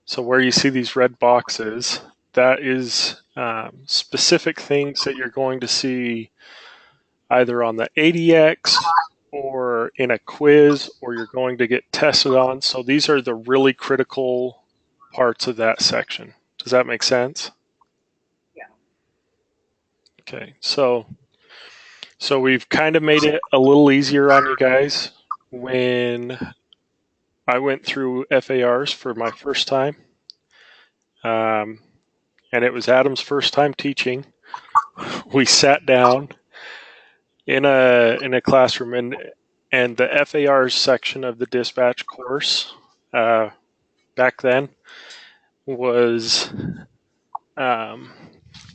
So where you see these red boxes, that is specific things that you're going to see either on the ADX or in a quiz, or you're going to get tested on. So these are the really critical parts of that section. Does that make sense? Yeah. Okay, so we've kind of made it a little easier on you guys when I went through FARs for my first time. And it was Adam's first time teaching. We sat down in a classroom, and the FARs section of the dispatch course back then was um,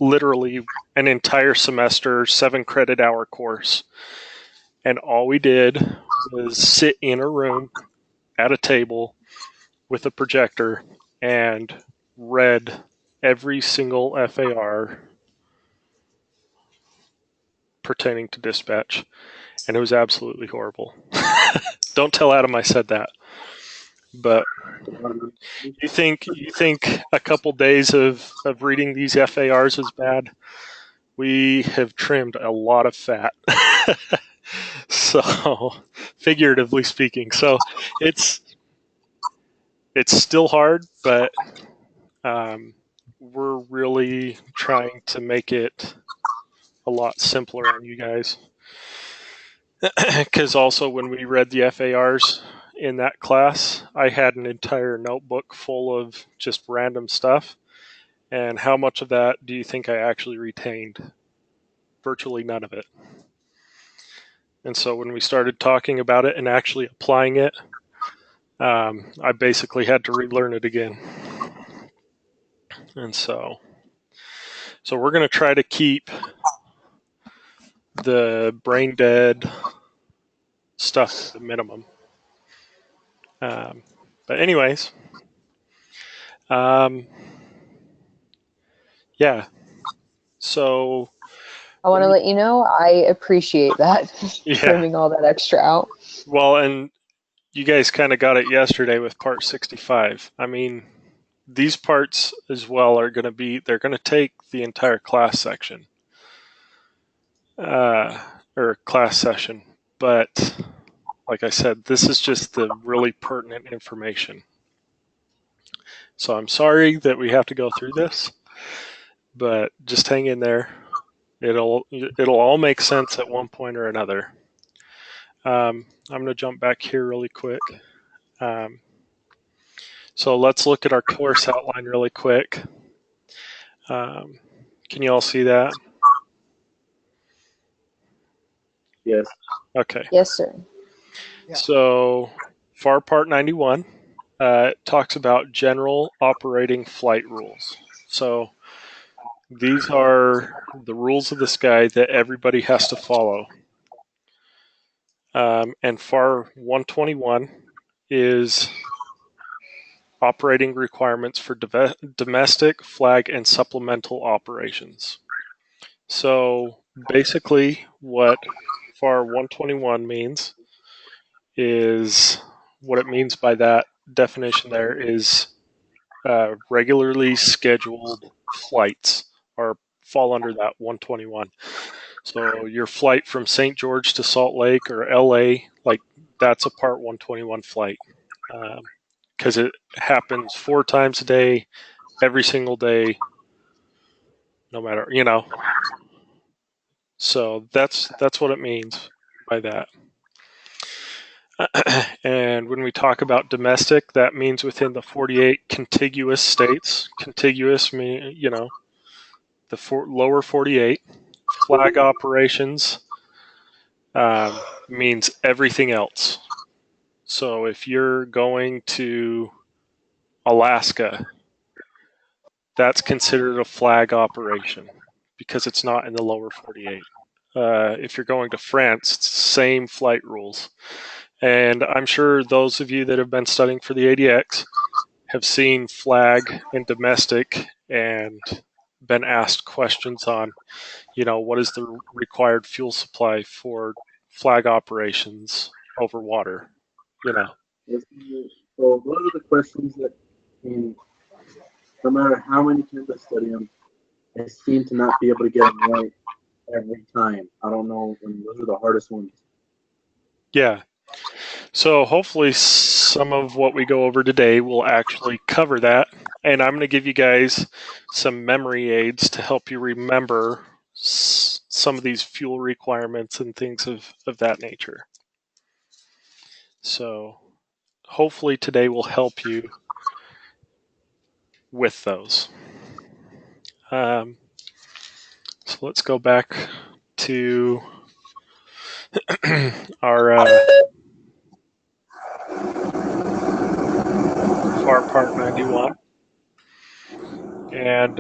literally an entire semester, 7 credit hour course. And all we did was sit in a room at a table with a projector and read every single FAR pertaining to dispatch. And it was absolutely horrible. Don't tell Adam I said that. But you think a couple days of reading these FARs is bad? We have trimmed a lot of fat. So, figuratively speaking. So, it's still hard, but we're really trying to make it a lot simpler on you guys. Because also, when we read the FARs in that class, I had an entire notebook full of just random stuff. And how much of that do you think I actually retained? Virtually none of it. And so when we started talking about it and actually applying it, I basically had to relearn it again. And so we're going to try to keep the brain dead stuff to the minimum. But anyways, yeah. So I want to let you know I appreciate that, yeah. trimming all that extra out. Well, and you guys kind of got it yesterday with part 65. I mean, these parts as well are going to be, they're going to take the entire class section or class session. But like I said, this is just the really pertinent information. So I'm sorry that we have to go through this, but just hang in there. It'll all make sense at one point or another. I'm going to jump back here really quick. So let's look at our course outline really quick. Can you all see that? Yes. Okay. Yes, sir. Yeah. So FAR Part 91 talks about general operating flight rules. So these are the rules of the sky that everybody has to follow. And FAR 121 is operating requirements for domestic, flag, and supplemental operations. So basically, what FAR 121 means is what it means by that definition there is regularly scheduled flights are fall under that 121. So your flight from St. George to Salt Lake or LA, like that's a Part 121 flight because it happens 4 times a day, every single day, no matter, So that's what it means by that. And when we talk about domestic, that means within the 48 contiguous states. Contiguous mean, the lower 48. Flag operations means everything else. So if you're going to Alaska, that's considered a flag operation because it's not in the lower 48. If you're going to France, it's the same flight rules. And I'm sure those of you that have been studying for the ADX have seen flag and domestic and been asked questions on, what is the required fuel supply for flag operations over water, So those are the questions that, no matter how many times I study them, I seem to not be able to get them right every time. I don't know, and those are the hardest ones. Yeah. So hopefully some of what we go over today will actually cover that. And I'm going to give you guys some memory aids to help you remember some of these fuel requirements and things of that nature. So hopefully today will help you with those. So let's go back to our FAR Part 91. And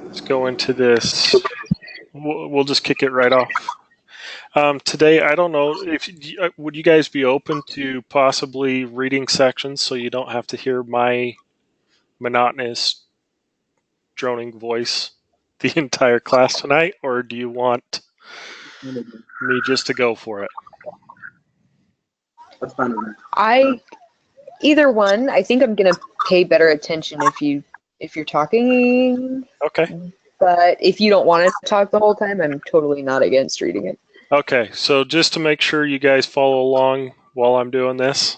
let's go into this. We'll just kick it right off. Today, I don't know if would you guys be open to possibly reading sections so you don't have to hear my monotonous droning voice the entire class tonight, or do you want me just to go for it? That's fine with me. Either one. I think I'm gonna pay better attention if you're talking. Okay. But if you don't want to talk the whole time, I'm totally not against reading it. Okay, so just to make sure you guys follow along while I'm doing this,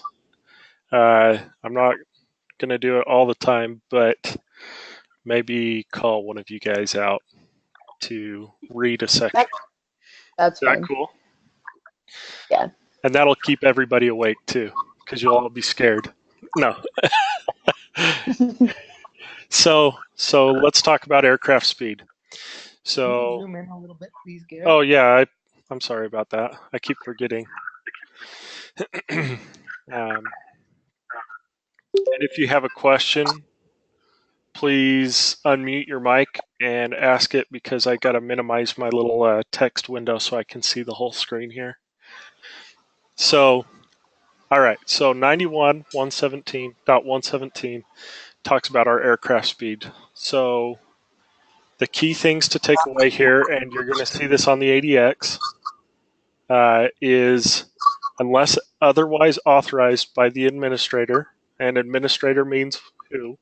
I'm not going to do it all the time, but maybe call one of you guys out to read a section. That's Is that fine. cool? Yeah. And that'll keep everybody awake too, because you'll all be scared. No. So let's talk about aircraft speed. So, zoom in a little bit, please, Garrett. oh yeah, I'm sorry about that. I keep forgetting. And if you have a question, please unmute your mic and ask it, because I got to minimize my little text window so I can see the whole screen here. So, all right. So 91.117 talks about our aircraft speed. So the key things to take away here, and you're going to see this on the ADX, is unless otherwise authorized by the administrator, and administrator means who?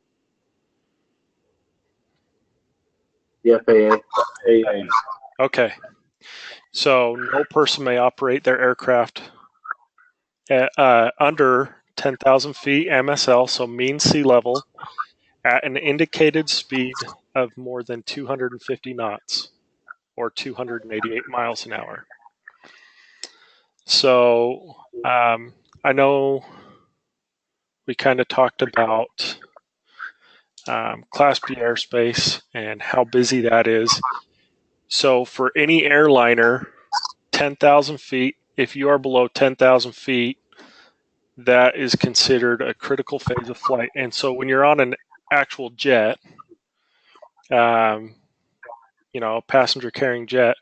The FAA. Okay. So no person may operate their aircraft at, under 10,000 feet MSL, so mean sea level, at an indicated speed of more than 250 knots, or 288 miles an hour. So I know we kind of talked about Class B airspace and how busy that is. So for any airliner, 10,000 feet, if you are below 10,000 feet, that is considered a critical phase of flight. And so when you're on an actual jet, a passenger carrying jet,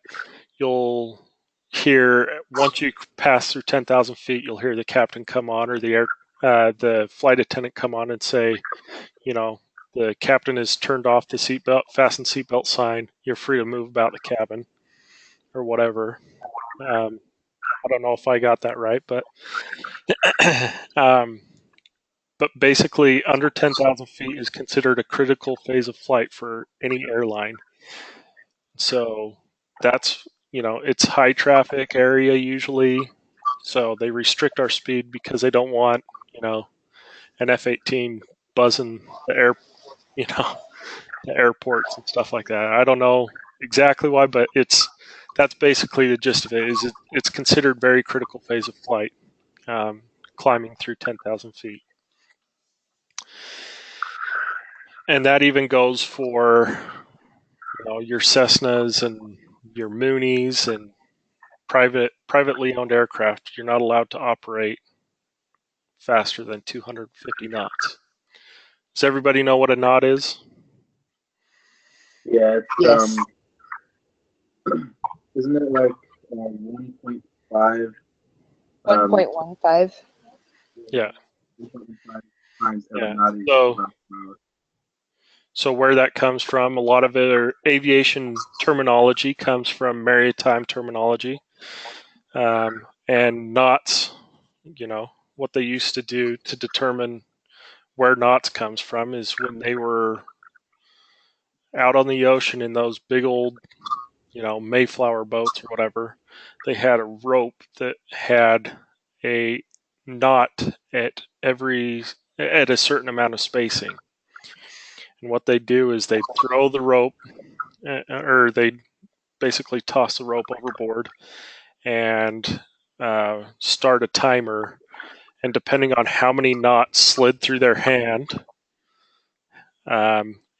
you'll hear, once you pass through 10,000 feet, you'll hear the captain come on, or the flight attendant come on and say, the captain has turned off the seatbelt, fasten seatbelt sign. You're free to move about the cabin, or whatever. I don't know if I got that right, but but basically, under 10,000 feet is considered a critical phase of flight for any airline. So that's, it's high traffic area usually. So they restrict our speed because they don't want, an F-18 buzzing the airports and stuff like that. I don't know exactly why, but that's basically the gist of it. It's considered very critical phase of flight, climbing through 10,000 feet. And that even goes for, your Cessnas and your Moonies and privately owned aircraft. You're not allowed to operate faster than 250 knots. Does everybody know what a knot is? Yeah, it's, Yes. Isn't it like 1.5? 1.15. Yeah. 1.5 times every Yeah. knot is So- about an hour. So where that comes from, a lot of it, aviation terminology comes from maritime terminology, and knots, what they used to do to determine where knots comes from is when they were out on the ocean in those big old, Mayflower boats or whatever. They had a rope that had a knot at a certain amount of spacing. And what they do is they throw the rope, or they basically toss the rope overboard and start a timer. And depending on how many knots slid through their hand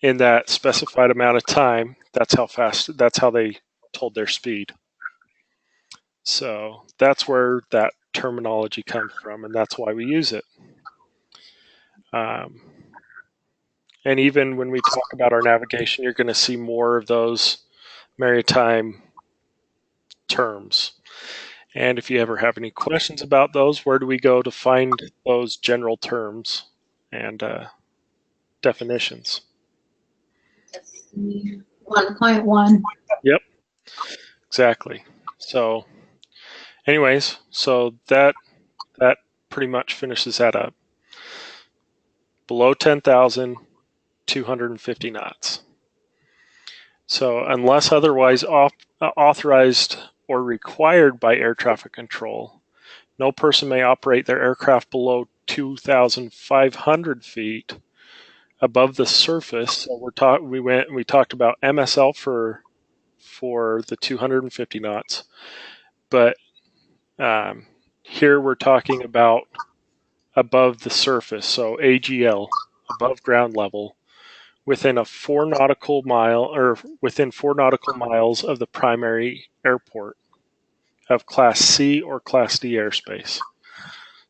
in that specified amount of time, that's how they told their speed. So that's where that terminology comes from, and that's why we use it. And even when we talk about our navigation, you're going to see more of those maritime terms. And if you ever have any questions about those, where do we go to find those general terms and definitions? 1.1. Yep, exactly. So anyways, so that pretty much finishes that up. Below 10,000, 250 knots. So unless otherwise authorized or required by air traffic control, no person may operate their aircraft below 2,500 feet above the surface. So we talked about MSL for the 250 knots, but here we're talking about above the surface, so AGL, above ground level, within 4 nautical miles of the primary airport of Class C or Class D airspace.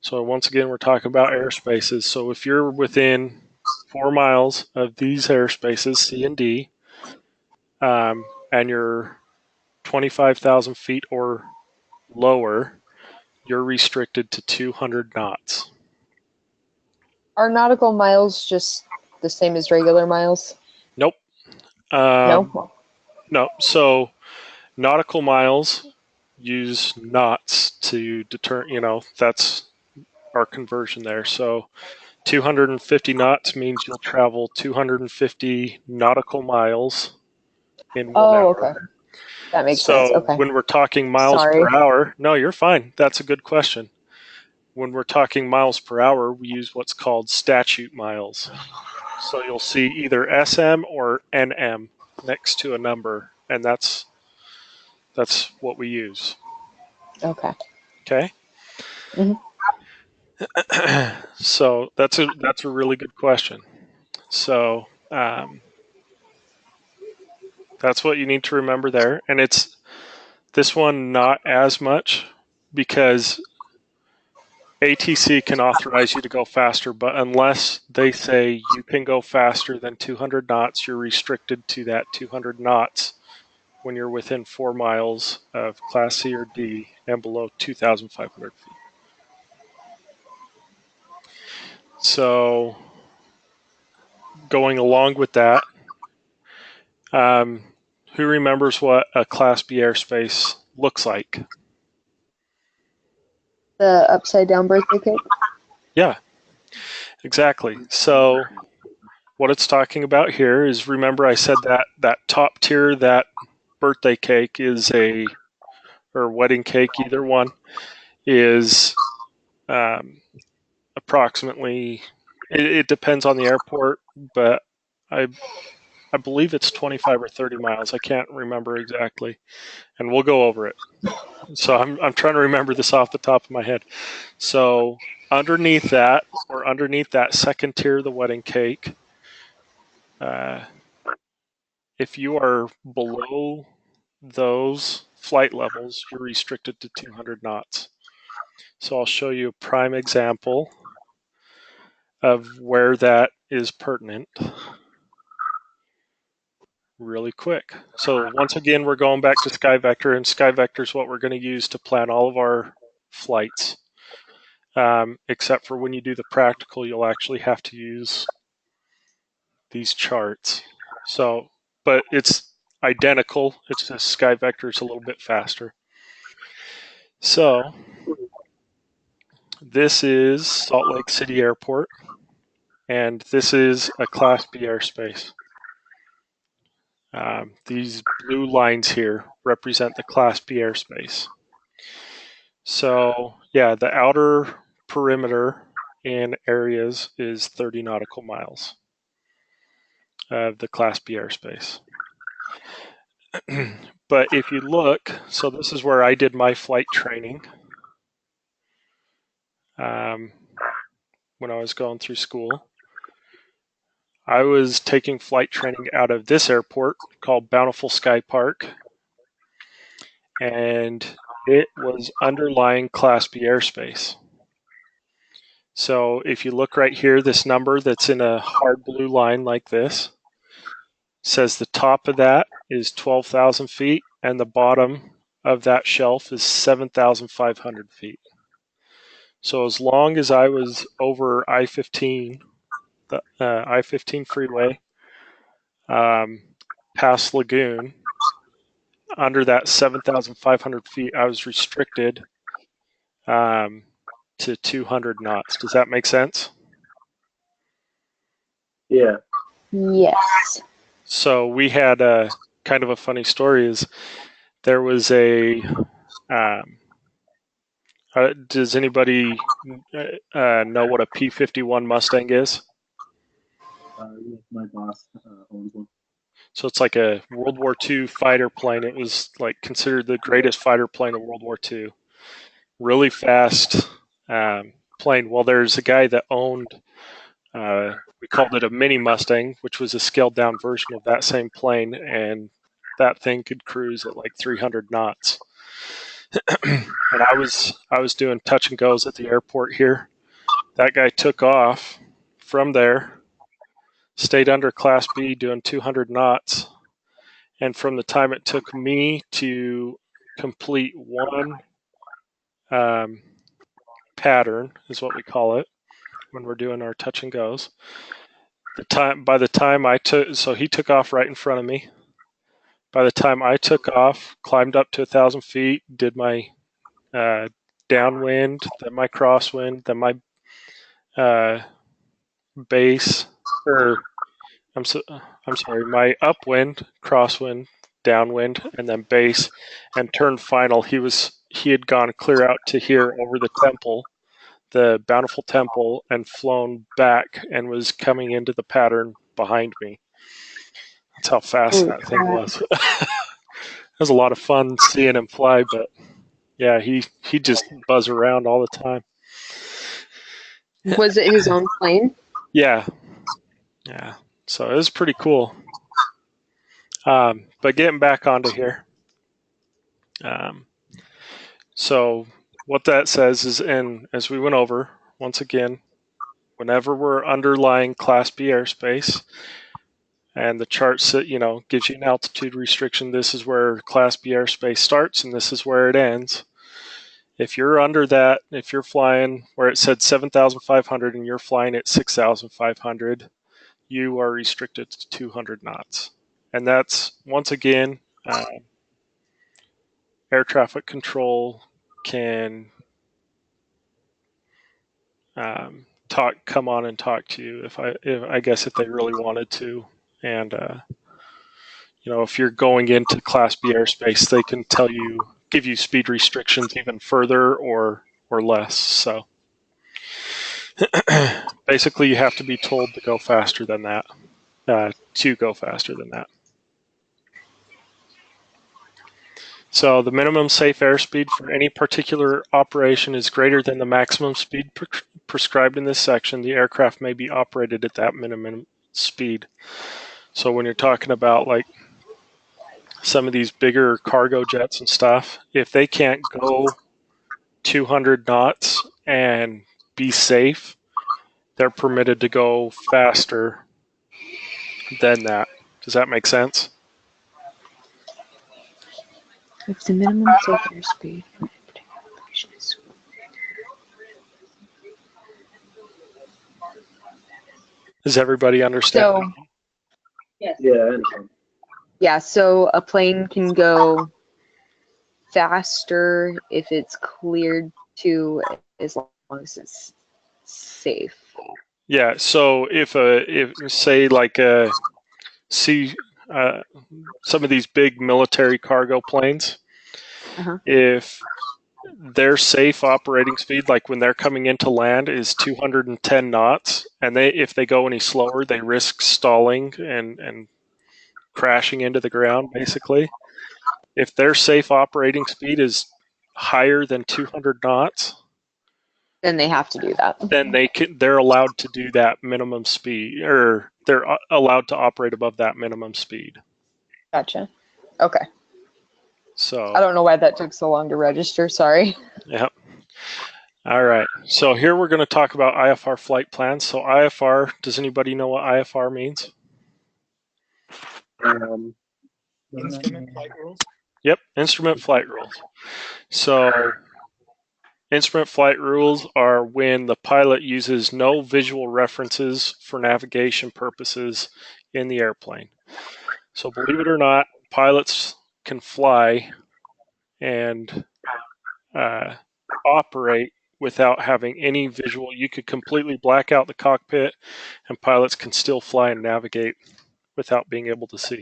So once again, we're talking about airspaces. So if you're within 4 miles of these airspaces, C and D, and you're 25,000 feet or lower, you're restricted to 200 knots. Are nautical miles just the same as regular miles? Nope. No? No. So nautical miles use knots to deter, that's our conversion there. So 250 knots means you'll travel 250 nautical miles in 1 hour. Okay. That makes sense. Okay. When we're talking miles Sorry. per hour, no, you're fine. That's a good question. When we're talking miles per hour, we use what's called statute miles. So you'll see either SM or NM next to a number, and that's what we use. Okay. Okay. Mhm. So that's a really good question. So that's what you need to remember there, and it's this one not as much because ATC can authorize you to go faster, but unless they say you can go faster than 200 knots, you're restricted to that 200 knots when you're within 4 miles of Class C or D and below 2,500 feet. So going along with that, who remembers what a Class B airspace looks like? The upside down birthday cake? Yeah, exactly. So what it's talking about here is, remember I said that top tier, that birthday cake is or wedding cake, either one, is approximately, it depends on the airport, but I believe it's 25 or 30 miles. I can't remember exactly, and we'll go over it. So I'm trying to remember this off the top of my head. So underneath that second tier, the wedding cake, if you are below those flight levels, you're restricted to 200 knots. So I'll show you a prime example of where that is pertinent really quick. So once again, we're going back to SkyVector, and SkyVector is what we're going to use to plan all of our flights. Except for when you do the practical, you'll actually have to use these charts. So, but it's identical. It's just SkyVector is a little bit faster. So this is Salt Lake City Airport, and this is a Class B airspace. These blue lines here represent the Class B airspace. So yeah, the outer perimeter in areas is 30 nautical miles of the Class B airspace. But if you look, so this is where I did my flight training when I was going through school. I was taking flight training out of this airport called Bountiful Sky Park, and it was underlying Class B airspace. So if you look right here, this number that's in a hard blue line like this says the top of that is 12,000 feet and the bottom of that shelf is 7,500 feet. So as long as I was over I-15, the I-15 freeway, past Lagoon, under that 7,500 feet, I was restricted to 200 knots. Does that make sense? Yeah. Yes. So we had a kind of a funny story. Is there was a does anybody know what a P-51 Mustang is? My boss owns one. So it's like a World War II fighter plane. It was like considered the greatest fighter plane of World War II. Really fast plane. Well, there's a guy that owned, we called it a mini Mustang, which was a scaled down version of that same plane, and that thing could cruise at like 300 knots. And I was doing touch and goes at the airport here. That guy took off from there, stayed under Class B doing 200 knots, and from the time it took me to complete one pattern, is what we call it when we're doing our touch and goes. By the time I took, so he took off right in front of me. By the time I took off, climbed up to 1,000 feet, did my downwind, then my crosswind, then my base, or I'm sorry, my upwind, crosswind, downwind, and then base, and turned final. He had gone clear out to here over the temple, the Bountiful Temple, and flown back and was coming into the pattern behind me. That's how fast that thing was. It was a lot of fun seeing him fly, but yeah, he just buzz around all the time. Was it his own plane? Yeah. So it was pretty cool. But getting back onto here. So what that says is, and as we went over, once again, whenever we're underlying Class B airspace, and the chart gives you an altitude restriction, this is where Class B airspace starts and this is where it ends. If you're under that, if you're flying where it said 7,500 and you're flying at 6,500, you are restricted to 200 knots. And that's, once again, air traffic control can come on and talk to you if they really wanted to. And if you're going into Class B airspace, they can give you speed restrictions even further or less. So basically, you have to be told to go faster than that, So the minimum safe airspeed for any particular operation is greater than the maximum speed prescribed in this section. The aircraft may be operated at that minimum speed. So when you're talking about like some of these bigger cargo jets and stuff, if they can't go 200 knots and be safe, they're permitted to go faster than that. Does that make sense? If the minimum safe airspeed for any particular operation is... Does everybody understand? So, Yeah. Yeah, so a plane can go faster if it's cleared to, as long as it's safe. Yeah. So if say like see some of these big military cargo planes, Uh-huh. if their safe operating speed, like when they're coming into land, is 210 knots, and if they go any slower, they risk stalling and crashing into the ground, basically. If their safe operating speed is higher than 200 knots, Then they have to do that. then they're allowed to do that minimum speed, or they're allowed to operate above that minimum speed. Gotcha. Okay. So I don't know why that took so long to register. Sorry. yeah. All right. So here we're going to talk about IFR flight plans. So IFR, does anybody know what IFR means? Instrument flight rules. Yep, instrument flight rules. So instrument flight rules are when the pilot uses no visual references for navigation purposes in the airplane. So believe it or not, pilots can fly and operate without having any visual. You could completely black out the cockpit and pilots can still fly and navigate without being able to see.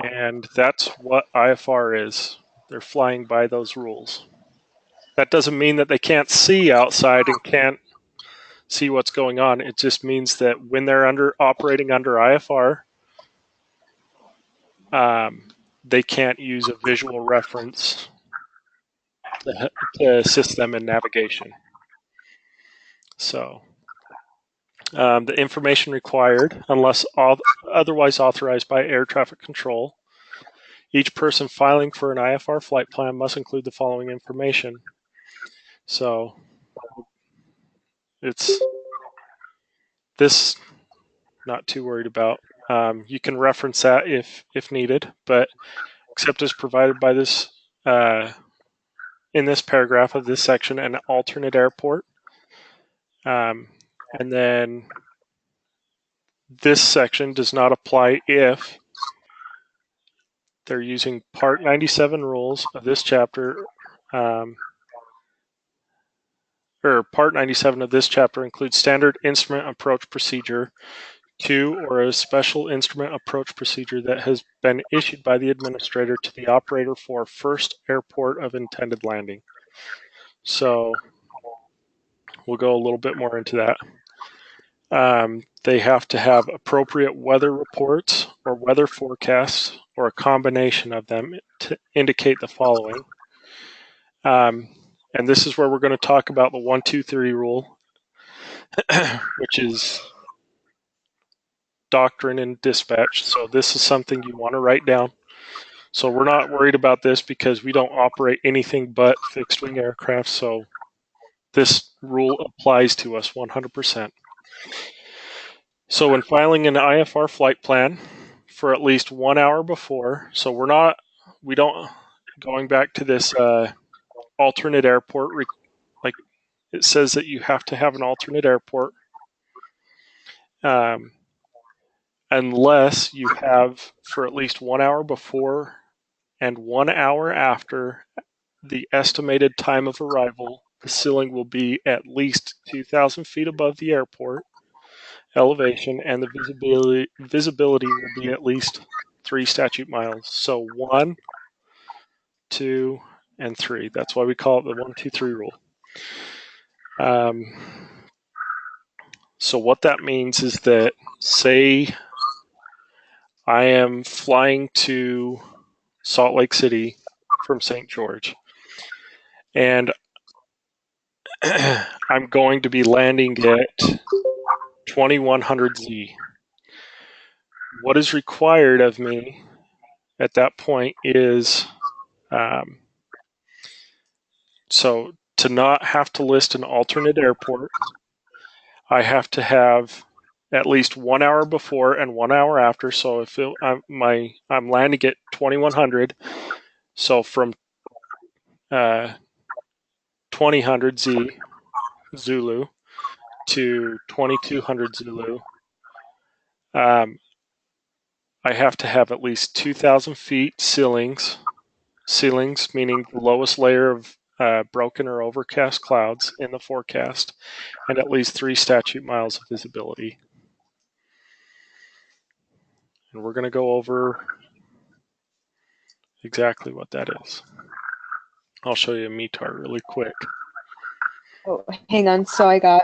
And that's what IFR is. They're flying by those rules. That doesn't mean that they can't see outside and can't see what's going on. It just means that when they're operating under IFR, they can't use a visual reference to assist them in navigation. So the information required, unless otherwise authorized by air traffic control, each person filing for an IFR flight plan must include the following information. So it's this, not too worried about. You can reference that if needed, but except as provided by this in this paragraph of this section, an alternate airport. And then this section does not apply if they're using Part 97 rules of this chapter, or Part 97 of this chapter includes standard instrument approach procedure to or a special instrument approach procedure that has been issued by the administrator to the operator for first airport of intended landing. So we'll go a little bit more into that. They have to have appropriate weather reports or weather forecasts or a combination of them to indicate the following. And this is where we're going to talk about the 1, 2, 3 rule, which is doctrine in dispatch. So this is something you want to write down. So we're not worried about this because we don't operate anything but fixed wing aircraft. So this rule applies to us 100%. So when filing an IFR flight plan for at least 1 hour before, so going back to this alternate airport, like it says that you have to have an alternate airport unless you have for at least 1 hour before and 1 hour after the estimated time of arrival, the ceiling will be at least 2,000 feet above the airport elevation, and the visibility will be at least 3 statute miles. So 1, 2, and 3. That's why we call it the 1, 2, 3 rule. So what that means is that, say I am flying to Salt Lake City from St. George, and I'm going to be landing at 2100 Z. What is required of me at that point is so to not have to list an alternate airport, I have to have at least 1 hour before and 1 hour after. So if I'm landing at 2100, so from 2000 Z Zulu to 2200 Zulu, I have to have at least 2,000 feet ceilings, meaning the lowest layer of broken or overcast clouds in the forecast, and at least 3 statute miles of visibility. And we're going to go over exactly what that is. I'll show you a METAR really quick. Oh, hang on. So I got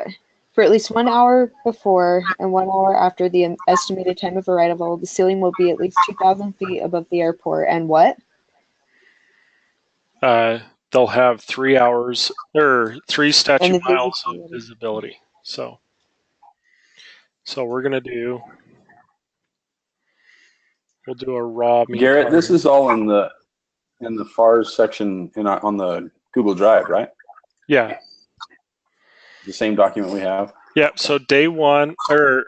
for at least 1 hour before and 1 hour after the estimated time of arrival, the ceiling will be at least 2,000 feet above the airport. And what? They'll have 3 hours or 3 statute And the miles of visibility. visibility. So we're going to do, we'll do a raw METAR. Garrett, this is all in the FARS section on the Google Drive, right? Yeah. The same document we have. Yeah. So day one, or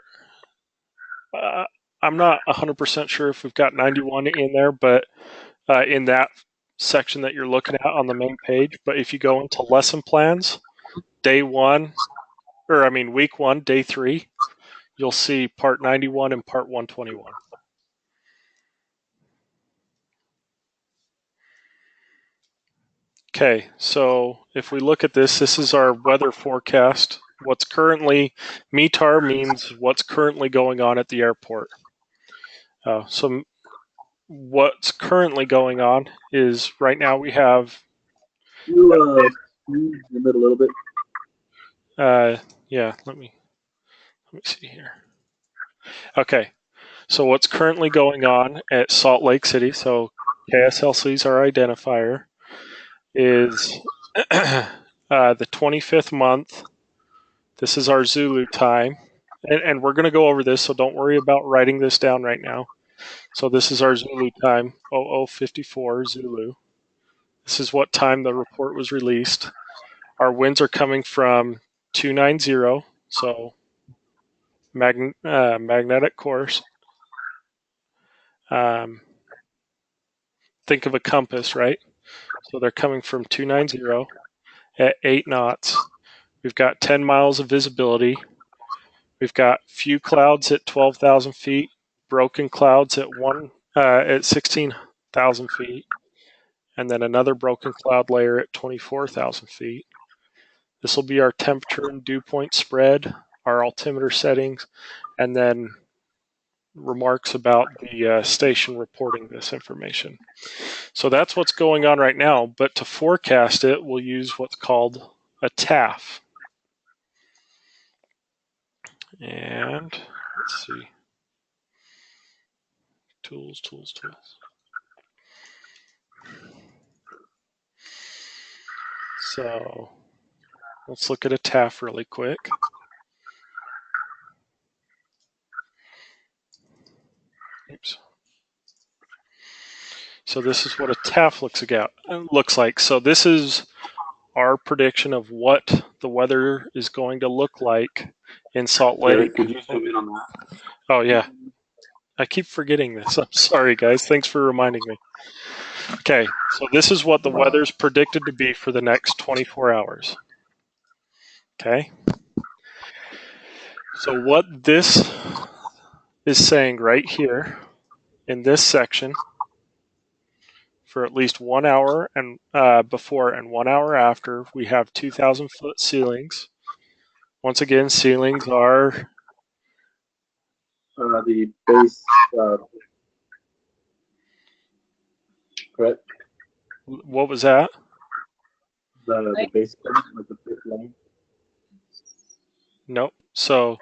I'm not 100% sure if we've got 91 in there, but in that section that you're looking at on the main page. But if you go into lesson plans, week 1, day 3, you'll see part 91 and part 121. Okay, so if we look at this is our weather forecast. What's currently, METAR means what's currently going on at the airport. So what's currently going on is right now we have... You zoom it a little bit. Yeah, let me see here. Okay, so what's currently going on at Salt Lake City, so KSLC is our identifier, is the 25th month. This is our Zulu time. And we're going to go over this, so don't worry about writing this down right now. So this is our Zulu time, 0054 Zulu. This is what time the report was released. Our winds are coming from 290, so magnetic course. Think of a compass, right? So they're coming from 290 at 8 knots. We've got 10 miles of visibility. We've got few clouds at 12,000 feet, broken clouds at 16,000 feet, and then another broken cloud layer at 24,000 feet. This will be our temperature and dew point spread, our altimeter settings, and then remarks about the station reporting this information. So that's what's going on right now, but to forecast it, we'll use what's called a TAF. And let's see. Tools. So let's look at a TAF really quick. Oops. So this is what a TAF looks like. So this is our prediction of what the weather is going to look like in Salt Lake. Garrett, could you zoom in on that? Oh, yeah. I keep forgetting this. I'm sorry, guys. Thanks for reminding me. Okay, so this is what the weather's predicted to be for the next 24 hours. Okay? So what this is saying right here in this section, for at least 1 hour and before and 1 hour after, we have 2,000-foot ceilings. Once again, ceilings are the base, correct? what was that? The base plane, like the fifth line. Nope. So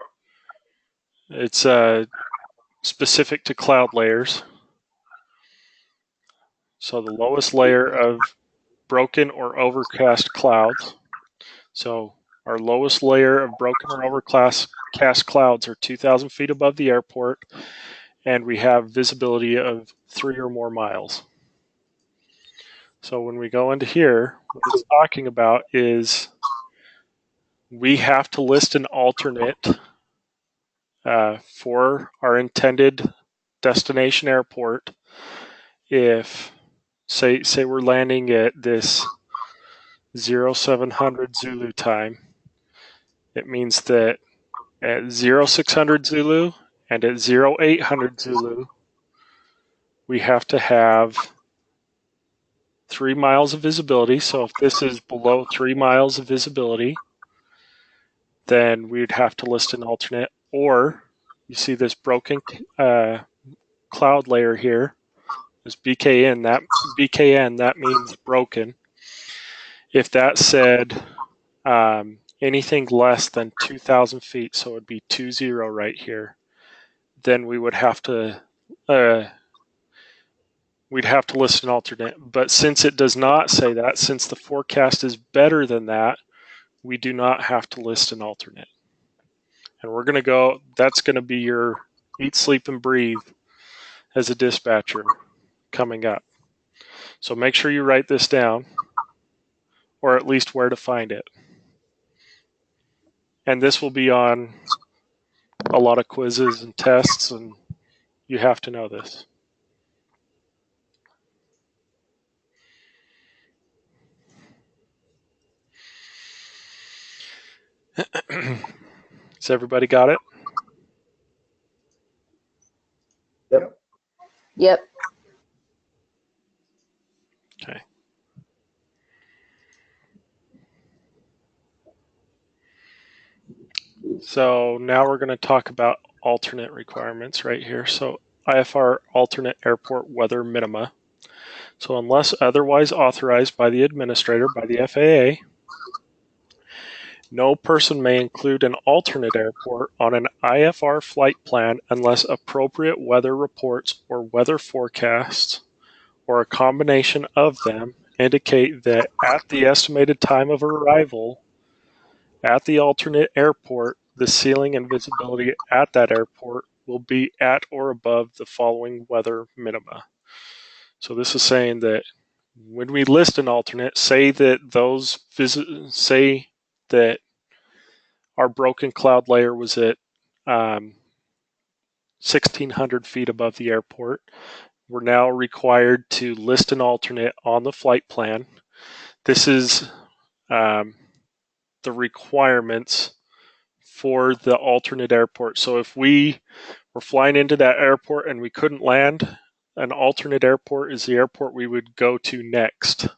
it's specific to cloud layers. So the lowest layer of broken or overcast clouds. So our lowest layer of broken or overcast clouds are 2,000 feet above the airport, and we have visibility of 3 or more miles. So when we go into here, what it's talking about is we have to list an alternate for our intended destination airport. If say we're landing at this 0700 Zulu time, it means that at 0600 Zulu and at 0800 Zulu, we have to have 3 miles of visibility. So if this is below 3 miles of visibility, then we'd have to list an alternate. Or you see this broken cloud layer here, this BKN. That means broken. If that said anything less than 2,000 feet, so it would be 20 right here, then we would have to list an alternate. But since it does not say that, since the forecast is better than that, we do not have to list an alternate. And we're going to go, that's going to be your eat, sleep, and breathe as a dispatcher coming up. So make sure you write this down, or at least where to find it. And this will be on a lot of quizzes and tests, and you have to know this. Has everybody got it? Yep. Yep. Okay. So now we're going to talk about alternate requirements right here. So IFR alternate airport weather minima. So unless otherwise authorized by the administrator, by the FAA, no person may include an alternate airport on an IFR flight plan unless appropriate weather reports or weather forecasts, or a combination of them, indicate that at the estimated time of arrival at the alternate airport, the ceiling and visibility at that airport will be at or above the following weather minima. So this is saying that when we list an alternate, say that our broken cloud layer was at 1,600 feet above the airport, we're now required to list an alternate on the flight plan. This is the requirements for the alternate airport. So if we were flying into that airport and we couldn't land, an alternate airport is the airport we would go to next.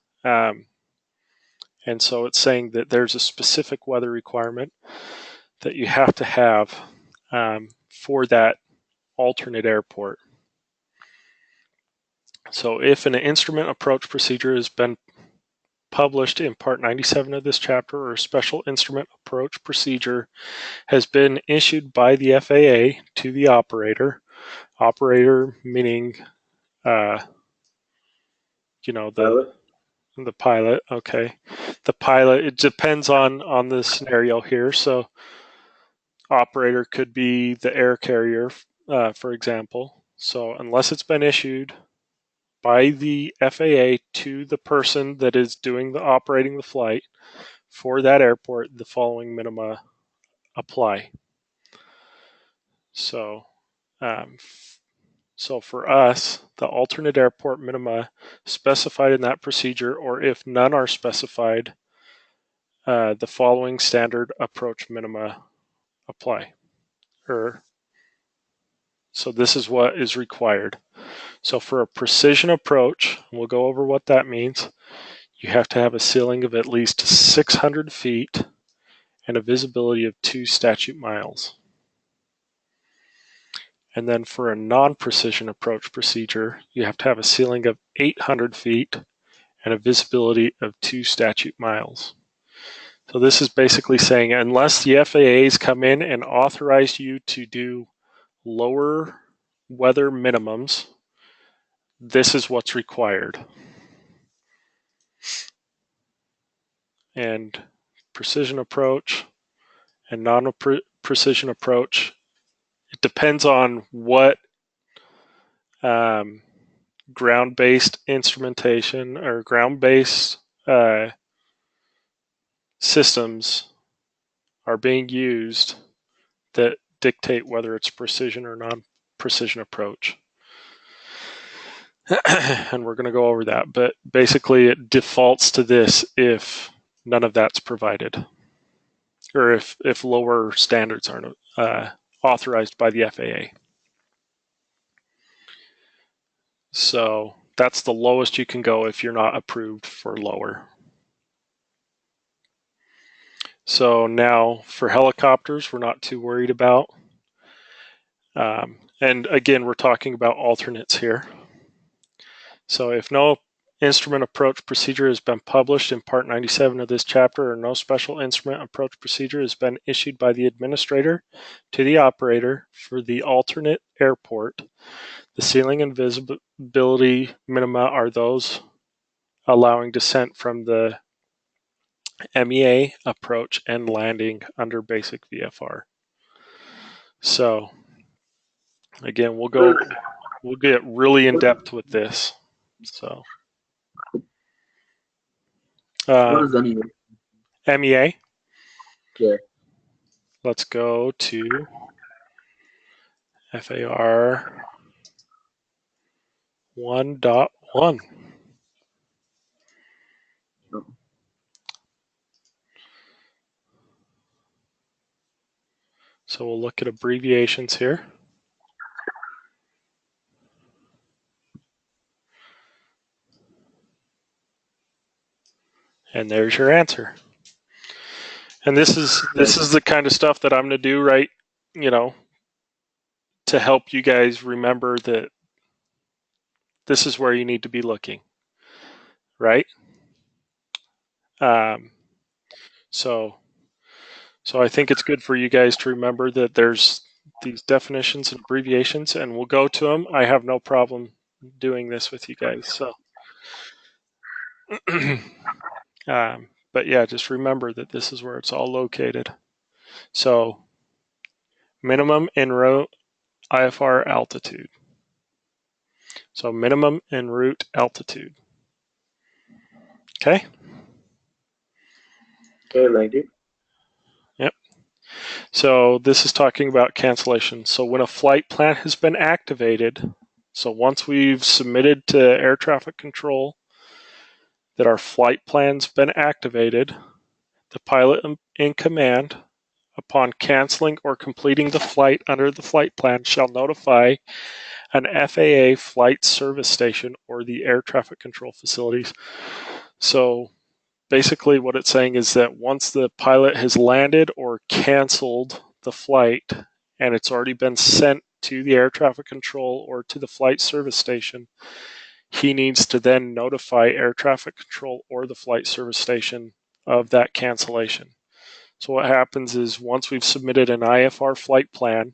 And so it's saying that there's a specific weather requirement that you have to have for that alternate airport. So if an instrument approach procedure has been published in Part 97 of this chapter, or a special instrument approach procedure has been issued by the FAA to the operator meaning the pilot. Okay, the pilot, it depends on the scenario here. So operator could be the air carrier, for example. So unless it's been issued by the FAA to the person that is doing the operating the flight for that airport, the following minima apply. So for us, the alternate airport minima specified in that procedure, or if none are specified, the following standard approach minima apply. So this is what is required. So for a precision approach, we'll go over what that means. You have to have a ceiling of at least 600 feet and a visibility of 2 statute miles. And then for a non-precision approach procedure, you have to have a ceiling of 800 feet and a visibility of 2 statute miles. So this is basically saying unless the FAA's come in and authorize you to do lower weather minimums, this is what's required. And precision approach and non-precision approach, it depends on what ground-based instrumentation or ground-based systems are being used that dictate whether it's precision or non-precision approach. And we're going to go over that, but basically it defaults to this if none of that's provided, or if lower standards aren't authorized by the FAA. So That's the lowest you can go if you're not approved for lower. So now for helicopters, we're not too worried about. And again, we're talking about alternates here. So if no instrument approach procedure has been published in Part 97 of this chapter, or no special instrument approach procedure has been issued by the administrator to the operator for the alternate airport, the ceiling and visibility minima are those allowing descent from the MEA approach and landing under basic VFR. So again, we'll get really in depth with this. So What is MEA? MEA. Yeah. Let's go to FAR 1.1. No. So we'll look at abbreviations here. And there's your answer. And this is the kind of stuff that I'm going to do, right, to help you guys remember that this is where you need to be looking, right? So I think it's good for you guys to remember that there's these definitions and abbreviations, and we'll go to them. I have no problem doing this with you guys. So, but yeah, just remember that this is where it's all located. So, minimum en route IFR altitude. So, minimum en route altitude. Okay? Okay, thank you. Yep. So, this is talking about cancellation. So, when a flight plan has been activated, so once we've submitted to air traffic control that our flight plan's been activated, the pilot in command, upon canceling or completing the flight under the flight plan, shall notify an FAA flight service station or the air traffic control facilities. So basically what it's saying is that once the pilot has landed or canceled the flight and it's already been sent to the air traffic control or to the flight service station, he needs to then notify air traffic control or the flight service station of that cancellation. So what happens is once we've submitted an IFR flight plan,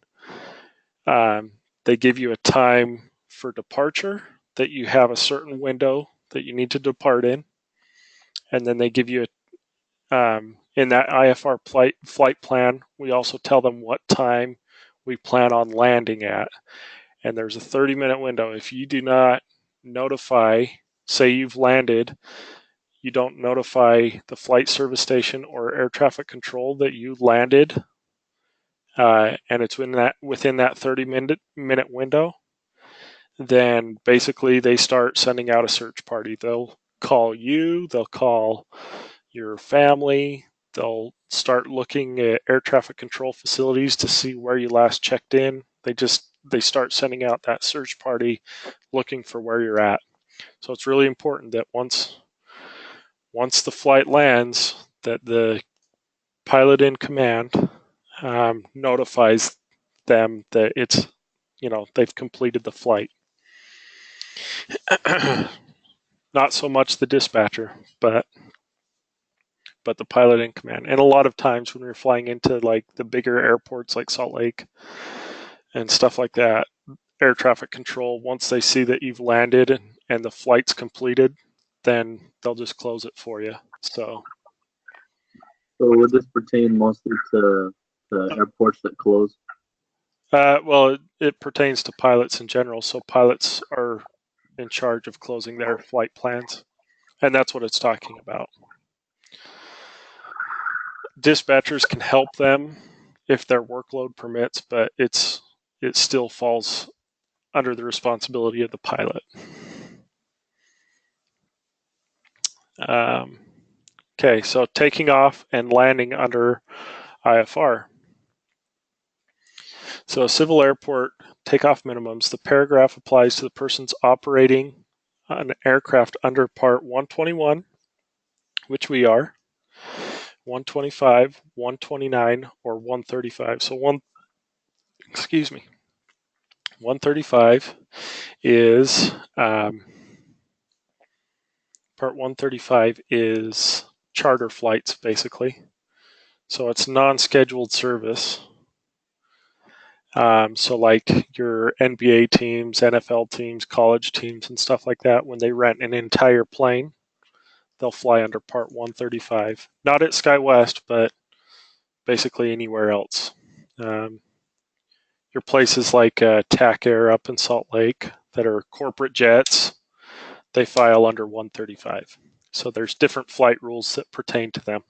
they give you a time for departure, that you have a certain window that you need to depart in, and then they give you in that IFR flight plan, we also tell them what time we plan on landing at, and there's a 30-minute window. If you do not notify, say you've landed, you don't notify the flight service station or air traffic control that you landed, and it's within that 30-minute window, then basically they start sending out a search party. They'll call you, they'll call your family, they'll start looking at air traffic control facilities to see where you last checked in. They start sending out that search party looking for where you're at. So it's really important that once the flight lands, that the pilot in command notifies them that it's, they've completed the flight. Not so much the dispatcher, but the pilot in command. And a lot of times when we're flying into like the bigger airports like Salt Lake and stuff like that, air traffic control, once they see that you've landed and the flight's completed, then they'll just close it for you. So would this pertain mostly to the airports that close? Well, it pertains to pilots in general. So pilots are in charge of closing their flight plans, and that's what it's talking about. Dispatchers can help them if their workload permits, but it still falls under the responsibility of the pilot. Okay, so taking off and landing under IFR. So civil airport takeoff minimums, the paragraph applies to the persons operating an aircraft under Part 121, which we are, 125, 129, or 135. So 135 is Part 135 is charter flights, basically. So it's non-scheduled service. So like your NBA teams, NFL teams, college teams, and stuff like that, when they rent an entire plane, they'll fly under Part 135. Not at SkyWest, but basically anywhere else. Your places like TAC Air up in Salt Lake that are corporate jets, they file under 135. So there's different flight rules that pertain to them.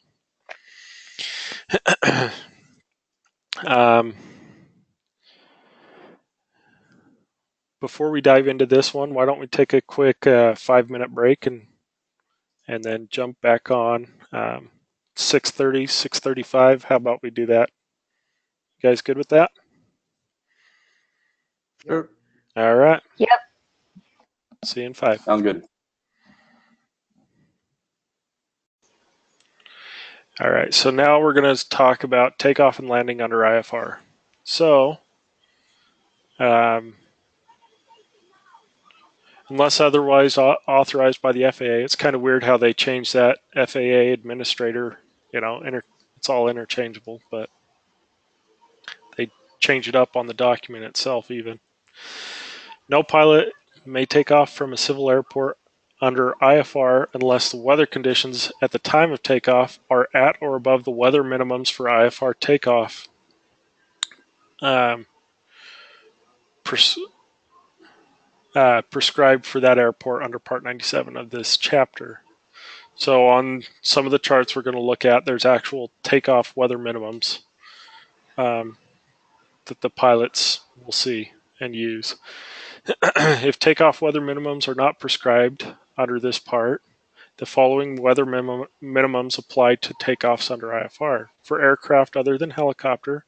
Before we dive into this one, why don't we take a quick 5-minute break and then jump back on 6:30, 6:35. How about we do that? You guys good with that? Sure. All right. Yep. See you in 5. Sounds good. All right, so now we're going to talk about takeoff and landing under IFR. So, unless otherwise authorized by the FAA, it's kind of weird how they changed that FAA administrator, it's all interchangeable, but they change it up on the document itself even. No pilot may take off from a civil airport under IFR unless the weather conditions at the time of takeoff are at or above the weather minimums for IFR takeoff. Prescribed for that airport under Part 97 of this chapter. So on some of the charts we're going to look at, there's actual takeoff weather minimums that the pilots will see and use. If takeoff weather minimums are not prescribed under this part, the following weather minimums apply to takeoffs under IFR. For aircraft other than helicopter,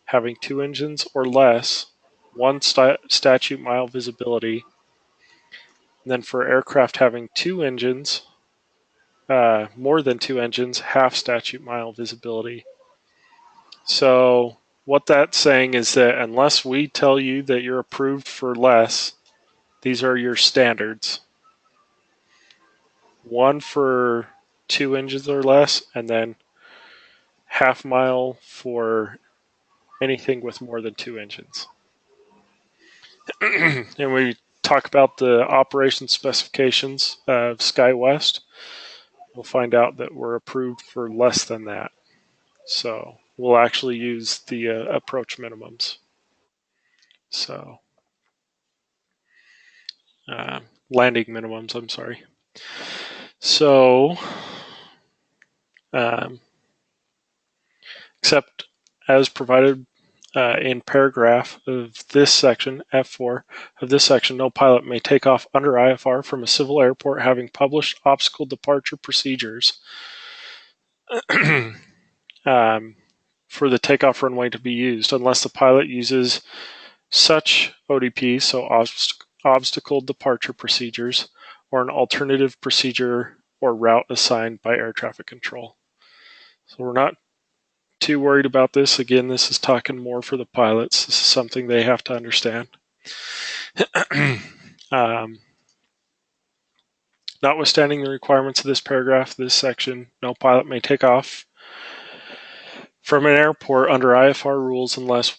having 2 engines or less, 1 statute mile visibility. And then for aircraft having 2 engines, more than 2 engines, half statute mile visibility. So what that's saying is that unless we tell you that you're approved for less, these are your standards. 1 for 2 engines or less, and then half mile for anything with more than 2 engines. And we talk about the operation specifications of SkyWest, we'll find out that we're approved for less than that. So we'll actually use the approach minimums. So landing minimums, I'm sorry. So except as provided in paragraph of this section, F4 of this section, no pilot may take off under IFR from a civil airport having published obstacle departure procedures for the takeoff runway to be used, unless the pilot uses such ODP, so obstacle departure procedures, or an alternative procedure or route assigned by air traffic control. So we're not too worried about this. Again, this is talking more for the pilots. This is something they have to understand. Notwithstanding the requirements of this paragraph, this section, no pilot may take off from an airport under IFR rules unless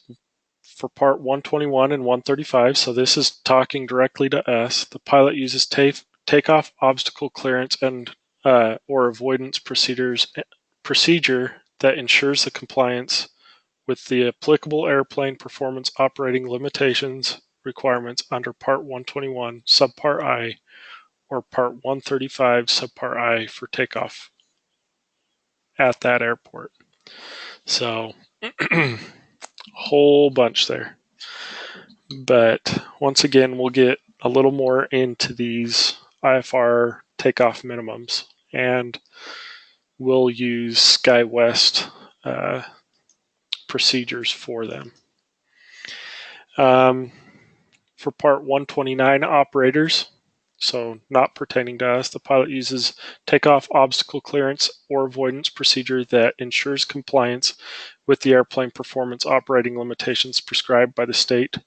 for Part 121 and 135, so this is talking directly to us, the pilot uses takeoff obstacle clearance and or avoidance procedure that ensures the compliance with the applicable airplane performance operating limitations requirements under Part 121, Subpart I, or Part 135, Subpart I for takeoff at that airport. So, whole bunch there. But once again, we'll get a little more into these IFR takeoff minimums, and we'll use SkyWest procedures for them. For Part 129 operators, So not pertaining to us. The pilot uses takeoff obstacle clearance or avoidance procedure that ensures compliance with the airplane performance operating limitations prescribed by the state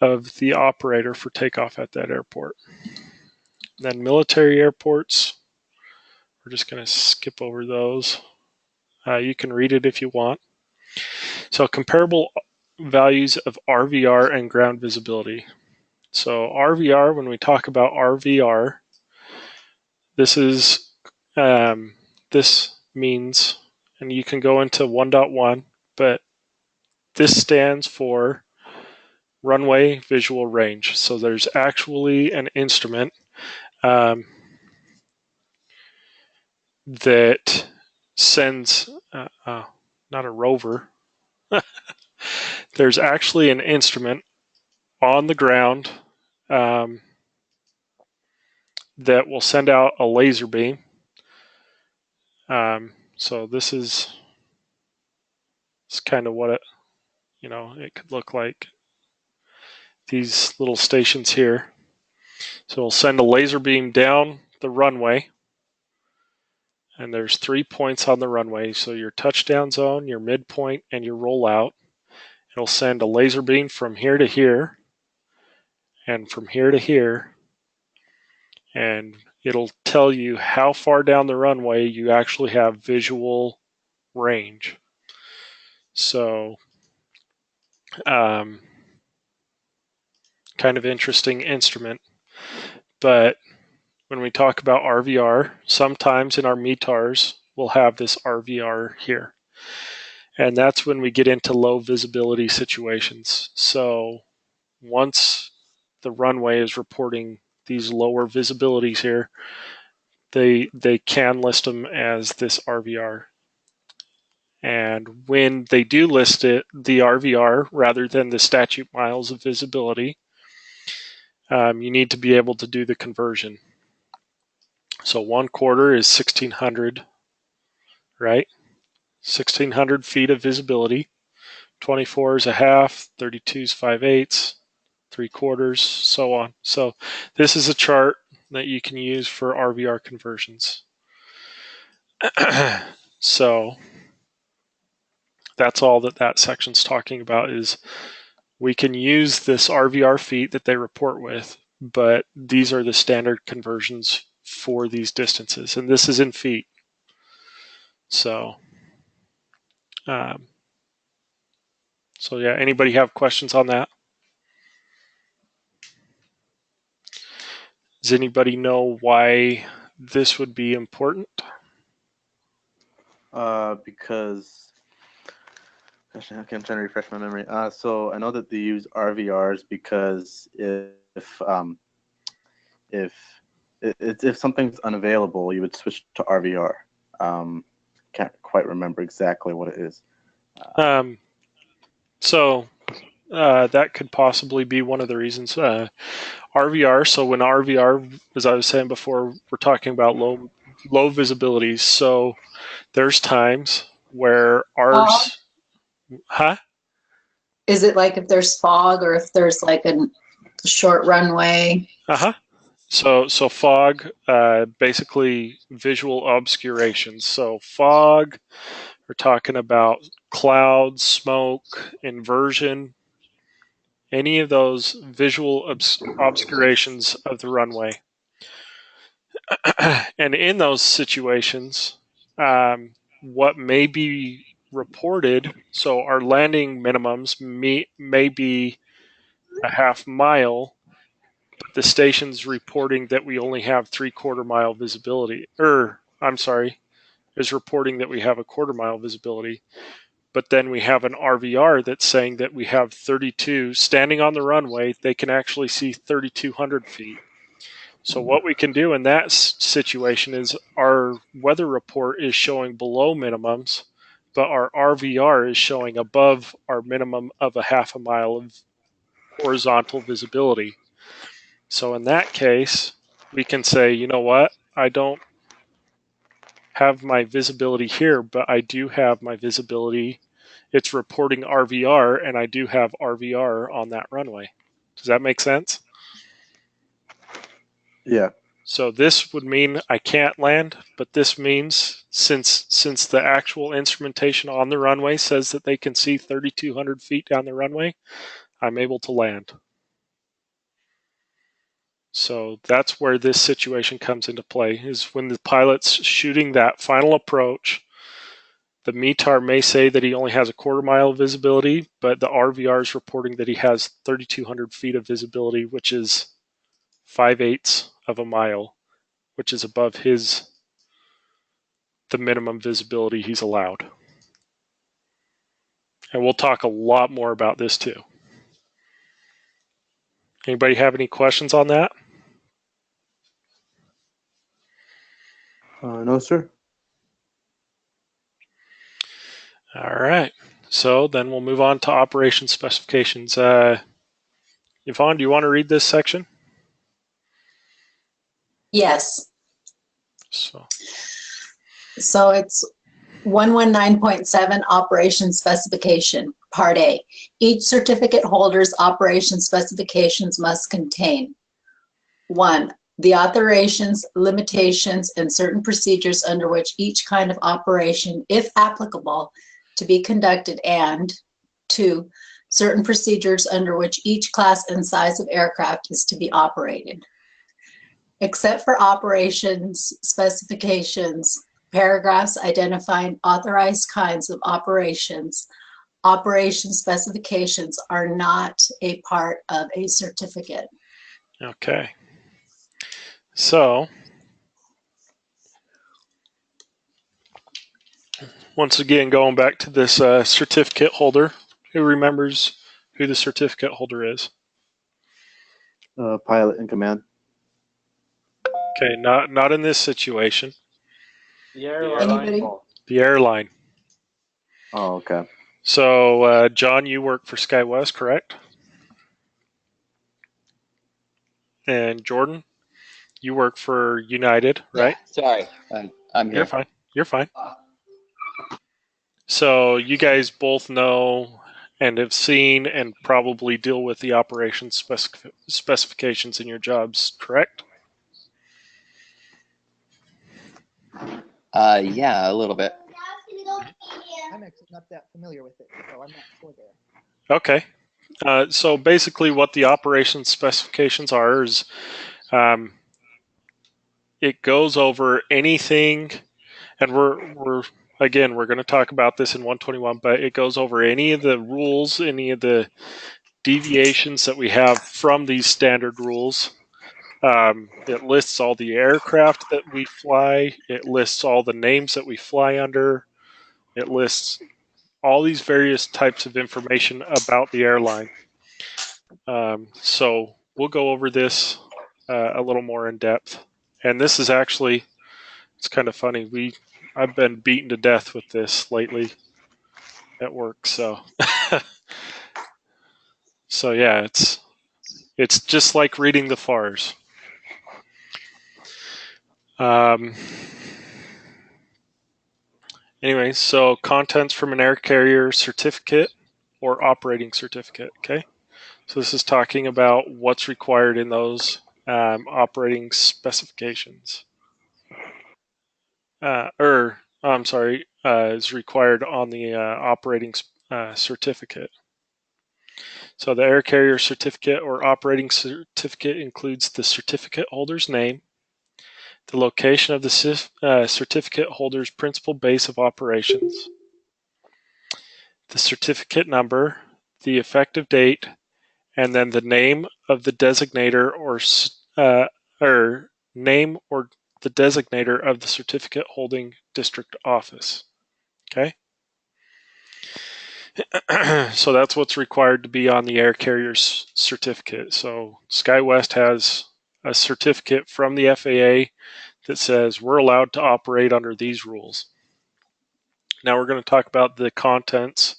of the operator for takeoff at that airport. Then military airports, we're just going to skip over those. You can read it if you want. So comparable values of RVR and ground visibility. So RVR, when we talk about RVR, this is this means, and you can go into 1.1, but this stands for runway visual range. So there's actually an instrument that sends, not a rover, there's actually an instrument on the ground that will send out a laser beam. So this is kind of what it could look like. These little stations here. So it'll send a laser beam down the runway, and there's 3 points on the runway. So your touchdown zone, your midpoint, and your rollout. It'll send a laser beam from here to here, and from here to here, and it'll tell you how far down the runway you actually have visual range. So kind of interesting instrument. But when we talk about RVR, sometimes in our METARs, we'll have this RVR here. And that's when we get into low visibility situations. So once the runway is reporting these lower visibilities here, they can list them as this RVR. And when they do list it, the RVR, rather than the statute miles of visibility, you need to be able to do the conversion. So 1/4 is 1,600, right? 1,600 feet of visibility. 24 is a half, 32 is 5/8, 3/4, so on. So this is a chart that you can use for RVR conversions. So that's all that section's talking about, is we can use this RVR feet that they report with, but these are the standard conversions for these distances, and this is in feet. So yeah, anybody have questions on that? Does anybody know why this would be important? Because, gosh, I'm trying to refresh my memory. So I know that they use RVRs because if something's unavailable, you would switch to RVR. Can't quite remember exactly what it is. So that could possibly be one of the reasons. RVR. So when RVR, as I was saying before, we're talking about low visibilities. So there's times where ours, Is it like if there's fog or if there's like a short runway? So fog, basically visual obscurations. So fog, we're talking about clouds, smoke, inversion, any of those visual obscurations of the runway. And in those situations, what may be reported, so our landing minimums may be a half mile, but the station's reporting that we only have 3/4 mile visibility, is reporting that we have a 1/4 mile visibility. But then we have an RVR that's saying that we have 32, standing on the runway, they can actually see 3,200 feet. So what we can do in that situation is our weather report is showing below minimums, but our RVR is showing above our minimum of a half a mile of horizontal visibility. So in that case, we can say, you know what, I don't have my visibility here, but I do have my visibility. It's reporting RVR, and I do have RVR on that runway. Does that make sense? Yeah. So this would mean I can't land, but this means since the actual instrumentation on the runway says that they can see 3,200 feet down the runway, I'm able to land. So that's where this situation comes into play, is when the pilot's shooting that final approach. The METAR may say that he only has a quarter-mile of visibility, but the RVR is reporting that he has 3,200 feet of visibility, which is 5/8 of a mile, which is above the minimum visibility he's allowed. And we'll talk a lot more about this too. Anybody have any questions on that? No, sir. All right. So then we'll move on to operation specifications. Yvonne, do you want to read this section? Yes. So, So it's 119.7 Operation Specification, Part A. Each certificate holder's operation specifications must contain 1. The authorizations, limitations, and certain procedures under which each kind of operation, if applicable, to be conducted, and 2. Certain procedures under which each class and size of aircraft is to be operated. Except for operations specifications, paragraphs identifying authorized kinds of operations, operation specifications are not a part of a certificate. okay. So, once again, going back to this certificate holder, who remembers who the certificate holder is? Pilot in command. Okay, not in this situation. The airline. Anybody? The airline. Oh, okay. So, John, you work for SkyWest, correct? And Jordan, you work for United, right? Sorry, I'm You're here. fine. You're fine. So you guys both know and have seen and probably deal with the operations specifications in your jobs, correct? Yeah, a little bit. I'm actually not that familiar with it, so I'm not sure there. Okay. So basically, what the operations specifications are is it goes over anything, and we're going to talk about this in 121, but it goes over any of the rules, any of the deviations that we have from these standard rules. It lists all the aircraft that we fly. It lists all the names that we fly under. It lists all these various types of information about the airline. So we'll go over this a little more in depth. And this is actually, it's kind of funny. I've been beaten to death with this lately at work. So, so yeah, it's just like reading the FARs. Anyway, so contents from an air carrier certificate or operating certificate, okay? So this is talking about what's required in those operating specifications. Is required on the operating certificate. So the air carrier certificate or operating certificate includes the certificate holder's name, the location of the certificate holder's principal base of operations, the certificate number, the effective date, and then the name of the designator or name or the designator of the certificate holding district office. Okay. So that's what's required to be on the air carrier's certificate. So SkyWest has a certificate from the FAA that says we're allowed to operate under these rules. Now we're going to talk about the contents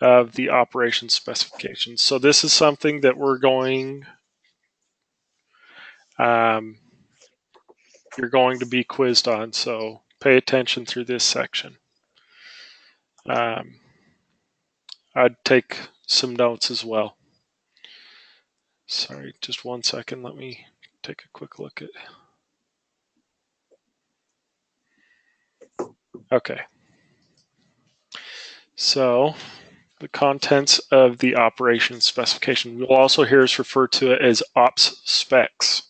of the operation specifications. So this is something that we're going, you're going to be quizzed on. So pay attention through this section. I'd take some notes as well. Sorry, just one second. Let me take a quick look at. Okay. So the contents of the operation specification. You'll also hear us refer to it as ops specs.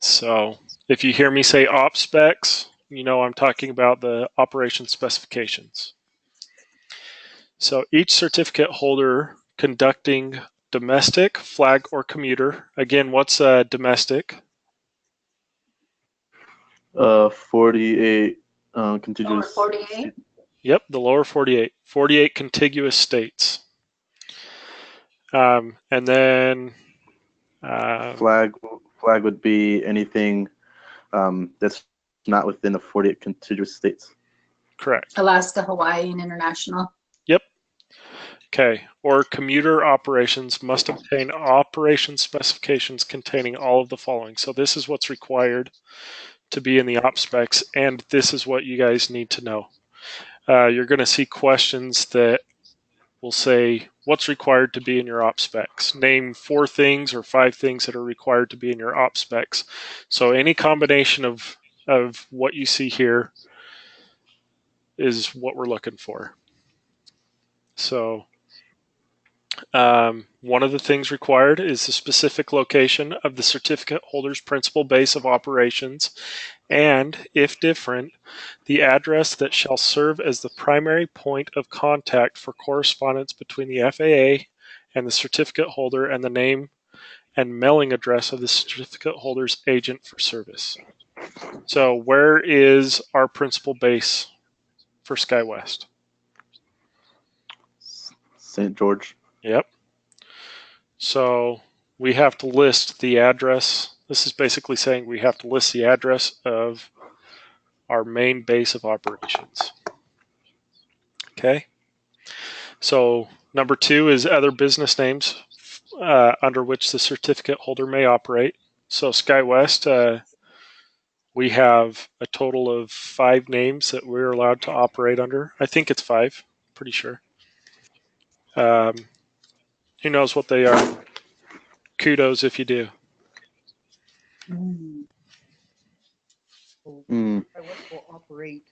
So if you hear me say ops specs, you know I'm talking about the operation specifications. So each certificate holder conducting domestic, flag, or commuter. Again, what's domestic? 48 contiguous. 48. Yep, the lower 48. 48 contiguous states. And then Flag would be anything that's not within the 48 contiguous states. correct. Alaska, Hawaii, and international. Yep. Okay. Or commuter operations must obtain operation specifications containing all of the following. So this is what's required to be in the op specs, and this is what you guys need to know. You're going to see questions that will say, what's required to be in your op specs? Name 4 things or 5 things that are required to be in your op specs. So any combination of what you see here is what we're looking for. So one of the things required is the specific location of the certificate holder's principal base of operations, and, if different, the address that shall serve as the primary point of contact for correspondence between the FAA and the certificate holder, and the name and mailing address of the certificate holder's agent for service. So where is our principal base for SkyWest? St. George. Yep. So we have to list the address. This is basically saying we have to list the address of our main base of operations. Okay. So number 2 is other business names under which the certificate holder may operate. So SkyWest, we have a total of 5 names that we're allowed to operate under. I think it's 5, pretty sure. Who knows what they are? Kudos if you do. So Mm. SkyWest will operate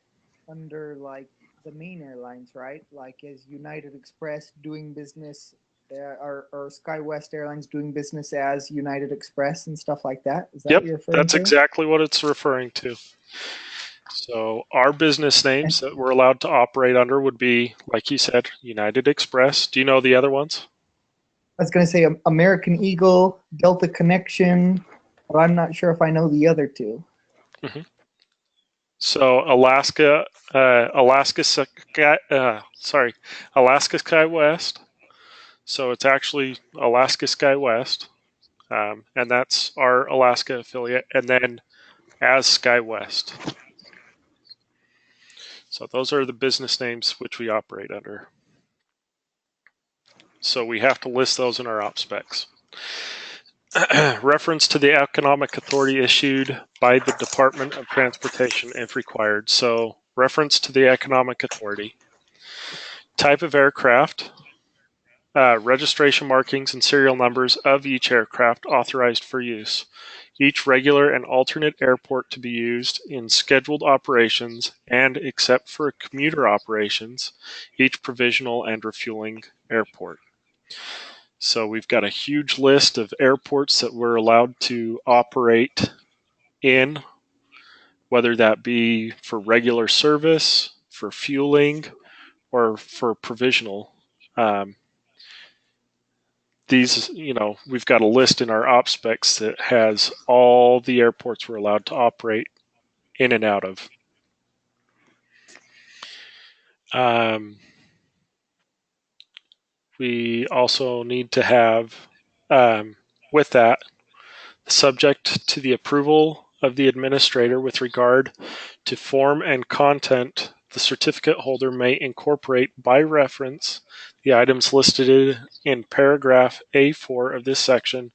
under like the main airlines, right? Like as United Express doing business, or SkyWest Airlines doing business as United Express and stuff like that. Is that Yep, what you're referring that's to? exactly what it's referring to. So our business names that we're allowed to operate under would be, like you said, United Express. Do you know the other ones? I was going to say American Eagle, Delta Connection, but I'm not sure if I know the other 2. So Alaska SkyWest. So it's actually Alaska SkyWest, and that's our Alaska affiliate, and then as SkyWest. So those are the business names which we operate under. So we have to list those in our op specs. Reference to the economic authority issued by the Department of Transportation if required. So reference to the economic authority. Type of aircraft, registration markings and serial numbers of each aircraft authorized for use. Each regular and alternate airport to be used in scheduled operations, and except for commuter operations, each provisional and refueling airport. So we've got a huge list of airports that we're allowed to operate in, whether that be for regular service, for fueling, or for provisional. These, we've got a list in our op specs that has all the airports we're allowed to operate in and out of. We also need to have, with that, subject to the approval of the administrator with regard to form and content, the certificate holder may incorporate by reference the items listed in paragraph A4 of this section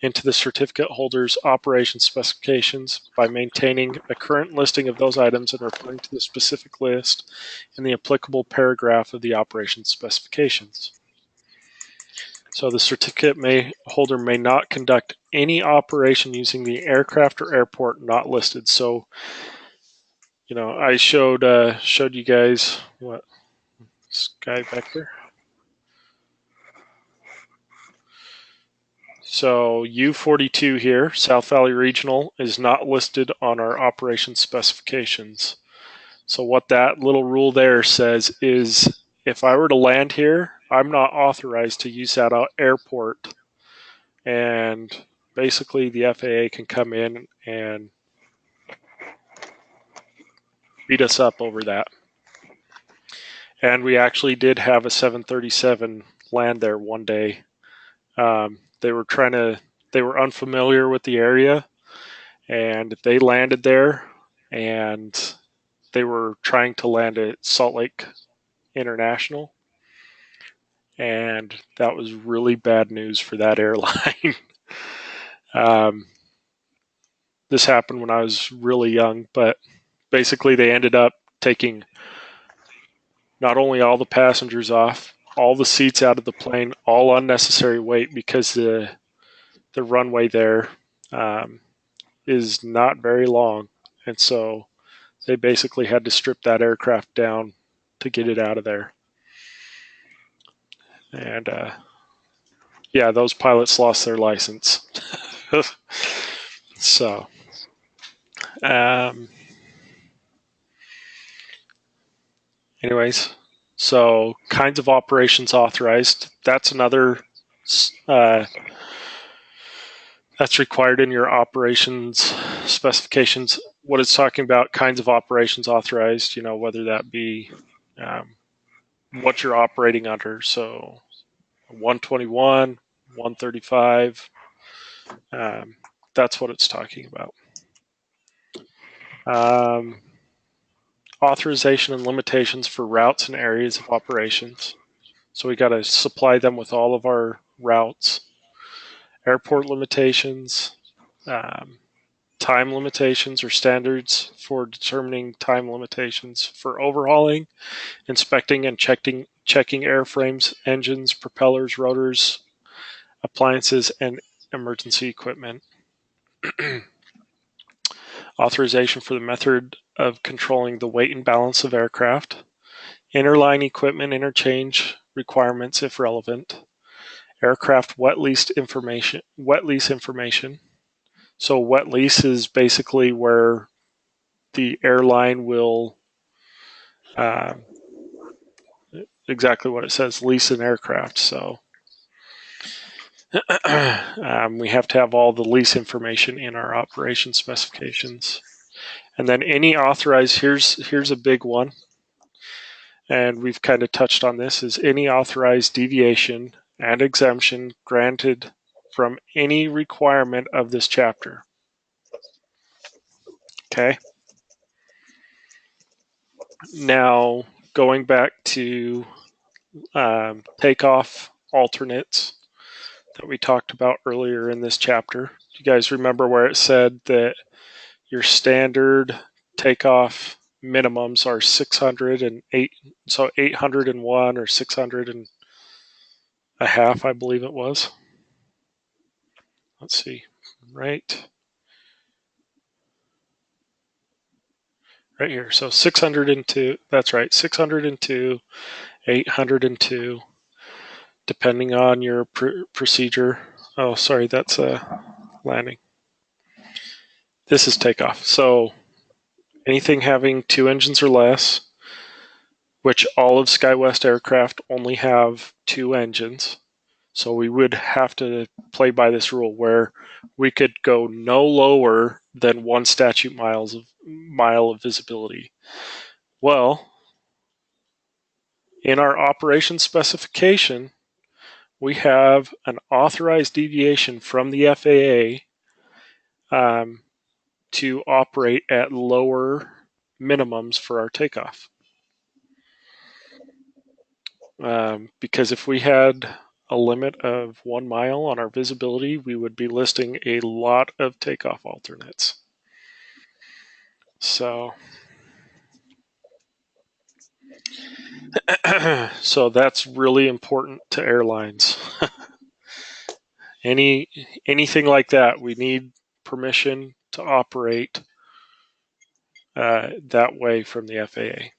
into the certificate holder's operation specifications by maintaining a current listing of those items and referring to the specific list in the applicable paragraph of the operation specifications. So the certificate holder may not conduct any operation using the aircraft or airport not listed. So, I showed you guys what Sky Vector. So U-42 here, South Valley Regional, is not listed on our operation specifications. So what that little rule there says is if I were to land here, I'm not authorized to use that airport. And basically the FAA can come in and beat us up over that. And we actually did have a 737 land there one day. They were unfamiliar with the area, and they landed there, and they were trying to land at Salt Lake International, and that was really bad news for that airline. This happened when I was really young, but basically they ended up taking not only all the passengers off, all the seats out of the plane, all unnecessary weight, because the runway there is not very long, and so they basically had to strip that aircraft down to get it out of there. And yeah, those pilots lost their license. So anyways, so kinds of operations authorized, that's another that's required in your operations specifications. What it's talking about, kinds of operations authorized, whether that be what you're operating under. So 121, 135, that's what it's talking about. Authorization and limitations for routes and areas of operations. So we got to supply them with all of our routes. Airport limitations, time limitations or standards for determining time limitations for overhauling, inspecting and checking airframes, engines, propellers, rotors, appliances, and emergency equipment. Authorization for the method of controlling the weight and balance of aircraft. Interline equipment interchange requirements if relevant. Aircraft wet lease information. So wet lease is basically where the airline will, exactly what it says, lease an aircraft. So we have to have all the lease information in our operation specifications. And then any authorized, here's a big one, and we've kind of touched on this, is any authorized deviation and exemption granted from any requirement of this chapter. Okay. Now, going back to takeoff alternates that we talked about earlier in this chapter. Do you guys remember where it said that your standard takeoff minimums are 608, so 801 or 600 and a half, I believe it was. Let's see, right here. So 602, that's right, 602, 802, depending on your procedure. Oh, sorry, that's landing. This is takeoff. So anything having 2 engines or less, which all of SkyWest aircraft only have 2 engines. So we would have to play by this rule where we could go no lower than 1 statute mile of visibility. Well, in our operation specification, we have an authorized deviation from the FAA to operate at lower minimums for our takeoff. Because if we had a limit of 1 mile on our visibility, we would be listing a lot of takeoff alternates. So, so that's really important to airlines. anything like that, we need permission to operate that way from the FAA.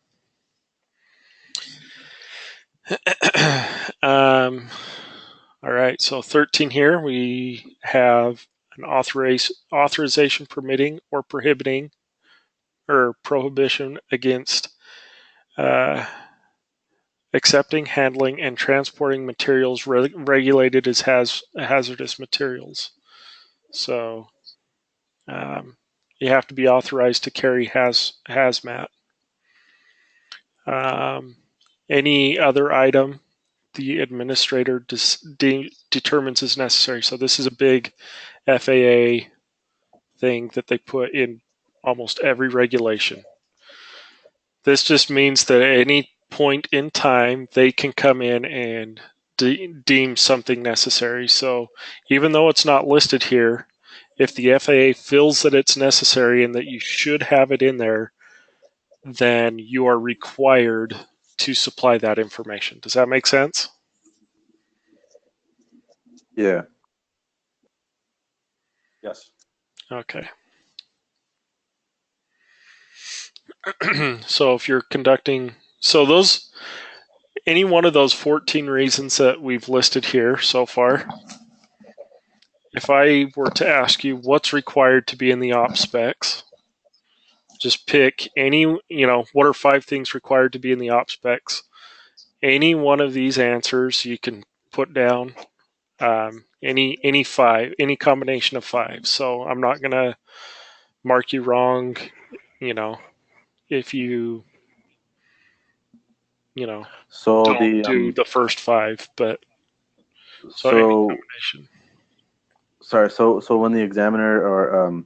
All right, so 13 here, we have an authorization permitting or prohibiting or prohibition against accepting, handling, and transporting materials regulated as hazardous materials. So you have to be authorized to carry hazmat. Any other item the administrator determines is necessary. So this is a big FAA thing that they put in almost every regulation. This just means that at any point in time, they can come in and deem something necessary. So even though it's not listed here, if the FAA feels that it's necessary and that you should have it in there, then you are required to supply that information. Does that make sense? Yeah. Yes. Okay. So if you're conducting, any one of those 14 reasons that we've listed here so far, if I were to ask you what's required to be in the op specs, just pick any, what are 5 things required to be in the op specs? Any one of these answers you can put down, any 5, any combination of 5. So I'm not going to mark you wrong, if you, So don't do the first 5, but any combination. Sorry. So when the examiner or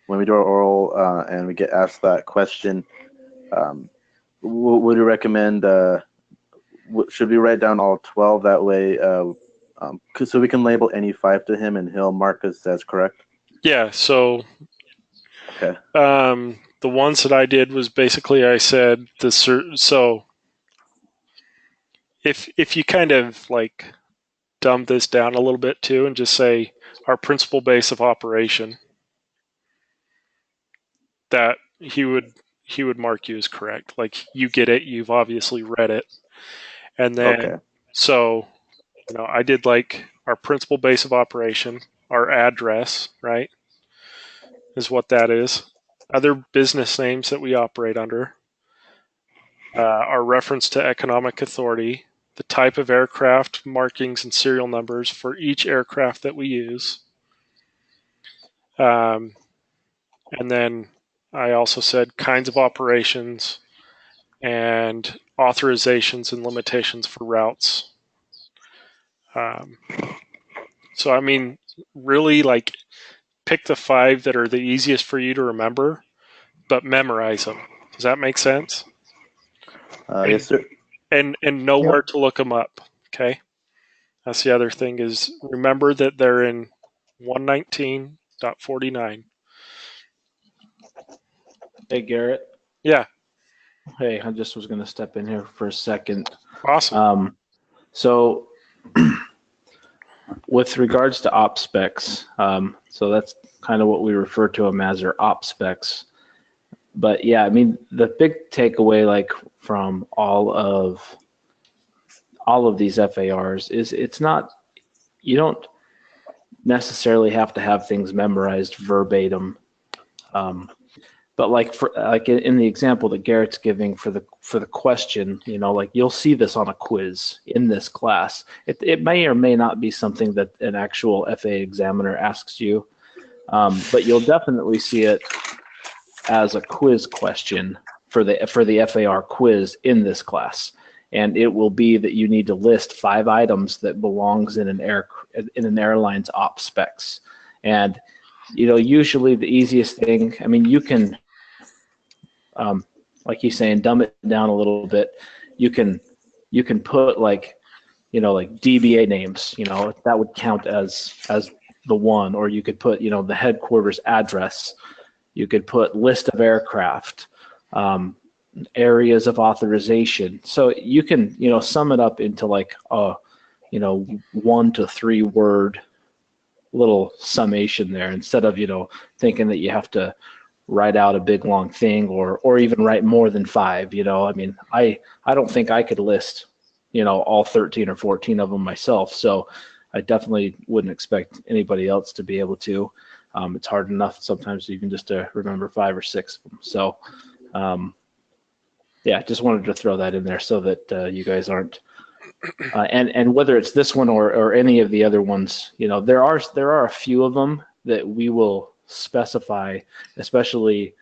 when we do our oral and we get asked that question, would you recommend? Should we write down all 12 that way? So we can label any 5 to him, and he'll mark us as correct. Yeah. So. Okay. The ones that I did was basically I said so. If you kind of like dumb this down a little bit too, and just say our principal base of operation, that he would mark you as correct. Like you get it, you've obviously read it, and then so I did like our principal base of operation, our address, right, is what that is. Other business names that we operate under, our reference to economic authority, the type of aircraft, markings, and serial numbers for each aircraft that we use. And then I also said kinds of operations and authorizations and limitations for routes. So, I mean, really, like, pick the 5 that are the easiest for you to remember, but memorize them. Does that make sense? Yes, sir. And know where to look them up. Okay. That's the other thing is remember that they're in 119.49. Hey, Garrett. Yeah. Hey, I just was going to step in here for a second. Awesome. So with regards to op specs, so that's kind of what we refer to them as, our op specs. But yeah, I mean, the big takeaway, like from all of these FARs, is it's not, you don't necessarily have to have things memorized verbatim. But like in the example that Garrett's giving for the question, like you'll see this on a quiz in this class. It may or may not be something that an actual FAA examiner asks you, but you'll definitely see it as a quiz question for the FAR quiz in this class, and it will be that you need to list 5 items that belongs in an airline's op specs. And usually the easiest thing, I mean, you can, like he's saying, dumb it down a little bit. You can put like DBA names, that would count as the one, or you could put, the headquarters address. You could put list of aircraft, areas of authorization. So you can, sum it up into like 1 to 3 word little summation there instead of, thinking that you have to write out a big long thing or even write more than 5. I mean, I don't think I could list, all 13 or 14 of them myself. So I definitely wouldn't expect anybody else to be able to. It's hard enough sometimes even just to remember 5 or 6 of them. So yeah, just wanted to throw that in there so that you guys aren't and whether it's this one or any of the other ones, there are a few of them that we will specify, especially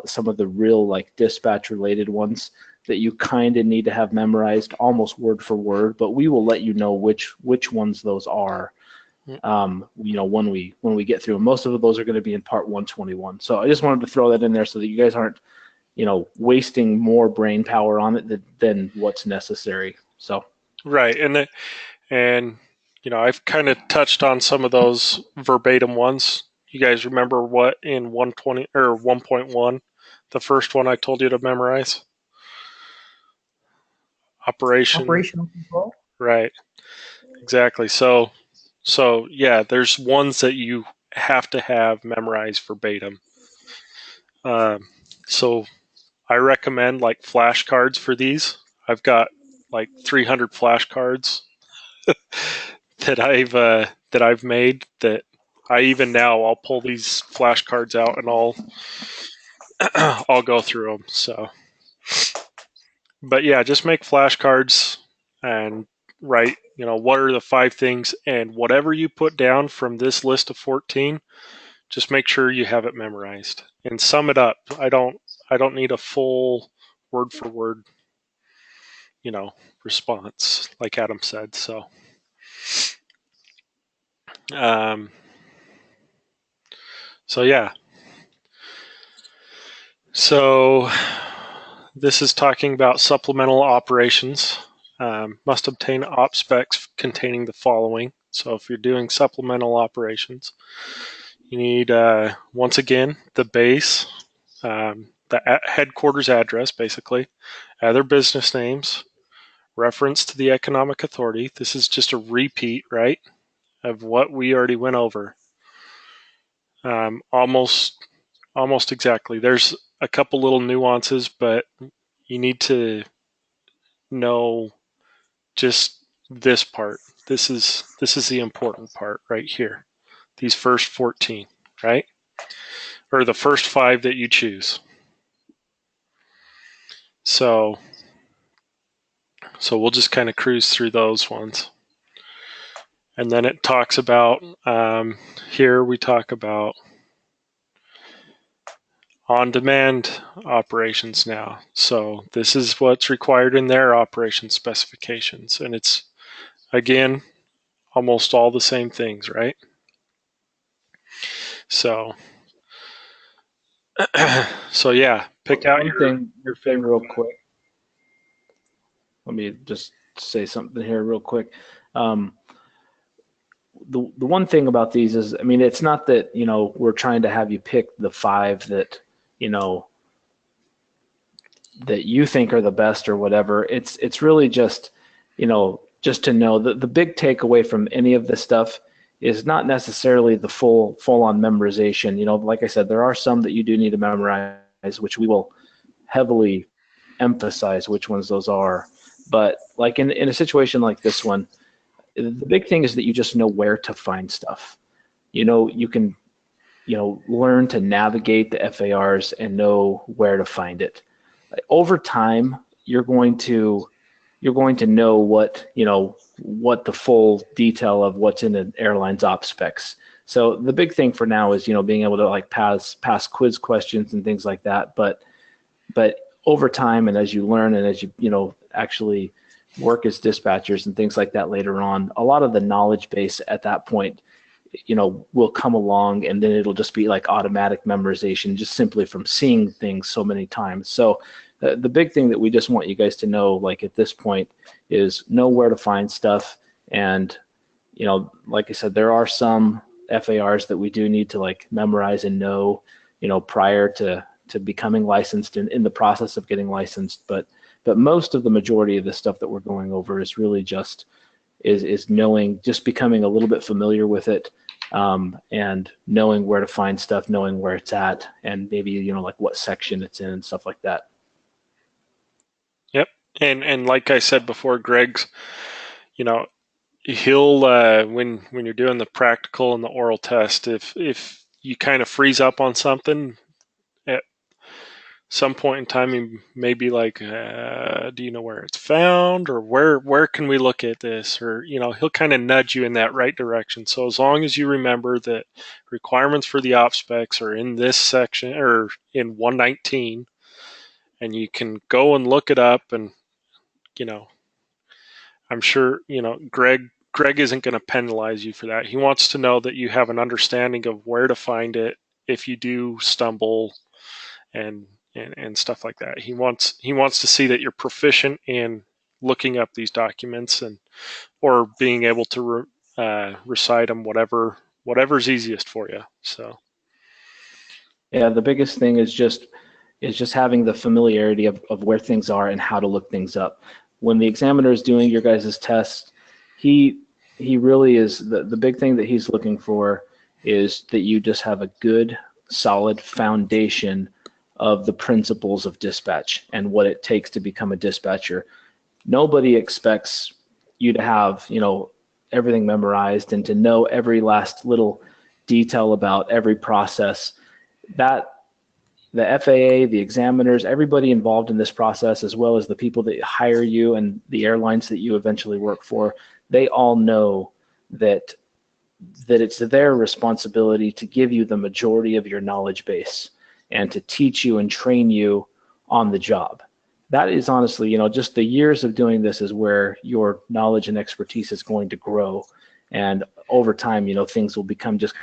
some of the real like dispatch related ones that you kind of need to have memorized almost word for word, but we will let you know which ones those are when we get through. Most of those are going to be in part 121. So I just wanted to throw that in there so that you guys aren't wasting more brain power on it than what's necessary. So right, and I've kind of touched on some of those verbatim ones. You guys remember what in 120 or 1.1, the first one I told you to memorize? Operational control. Right, exactly. So yeah, there's ones that you have to have memorized verbatim. So I recommend like flashcards for these. I've got like 300 flashcards that I've made that I even now I'll pull these flashcards out and I'll go through them. So, but yeah, just make flashcards and write, what are the 5 things, and whatever you put down from this list of 14, just make sure you have it memorized and sum it up. I don't need a full word for word, response like Adam said. So, so yeah. So this is talking about supplemental operations. Must obtain op specs containing the following. So if you're doing supplemental operations, you need, once again, the base, the headquarters address, basically, other business names, reference to the economic authority. This is just a repeat, right, of what we already went over. Almost exactly. There's a couple little nuances, but you need to know just this part. This is the important part right here. These first 14, right? Or the first 5 that you choose. So we'll just kind of cruise through those ones. And then it talks about, here we talk about on-demand operations now. So this is what's required in their operation specifications. And it's, again, almost all the same things, right? So, so yeah, pick out your favorite real quick. Let me just say something here real quick. The one thing about these is, I mean, it's not that, we're trying to have you pick the 5 that, that you think are the best or whatever. It's really just, just to know that the big takeaway from any of this stuff is not necessarily the full on memorization. Like I said, there are some that you do need to memorize, which we will heavily emphasize which ones those are. But like in a situation like this one, the big thing is that you just know where to find stuff. You can, learn to navigate the FARs and know where to find it. Over time, you're going to know what the full detail of what's in an airline's op specs. So the big thing for now is being able to like pass quiz questions and things like that. But over time, and as you learn and as you actually work as dispatchers and things like that later on, a lot of the knowledge base at that point will come along, and then it'll just be like automatic memorization just simply from seeing things so many times. So the big thing that we just want you guys to know, like at this point, is know where to find stuff. And like I said, there are some FARs that we do need to like memorize and know prior to becoming licensed in the process of getting licensed. But most of the majority of the stuff that we're going over is really just is knowing, just becoming a little bit familiar with it, and knowing where to find stuff, knowing where it's at, and maybe, like what section it's in and stuff like that. Yep. And like I said before, Greg's, he'll when you're doing the practical and the oral test, if you kind of freeze up on something at some point in time, he may be like, do you know where it's found, or where can we look at this, or he'll kind of nudge you in that right direction. So as long as you remember that requirements for the op specs are in this section or in 119, and you can go and look it up, and I'm sure Greg isn't going to penalize you for that. He wants to know that you have an understanding of where to find it if you do stumble and stuff like that. He wants to see that you're proficient in looking up these documents or being able to recite them, whatever's easiest for you. So yeah, the biggest thing is just having the familiarity of where things are and how to look things up. When the examiner is doing your guys' test, he really is, the big thing that he's looking for is that you just have a good, solid foundation of the principles of dispatch and what it takes to become a dispatcher. Nobody expects you to have, everything memorized and to know every last little detail about every process. That the FAA, the examiners, everybody involved in this process, as well as the people that hire you and the airlines that you eventually work for, they all know that it's their responsibility to give you the majority of your knowledge base and to teach you and train you on the job. That is honestly, just the years of doing this is where your knowledge and expertise is going to grow. And over time, things will become just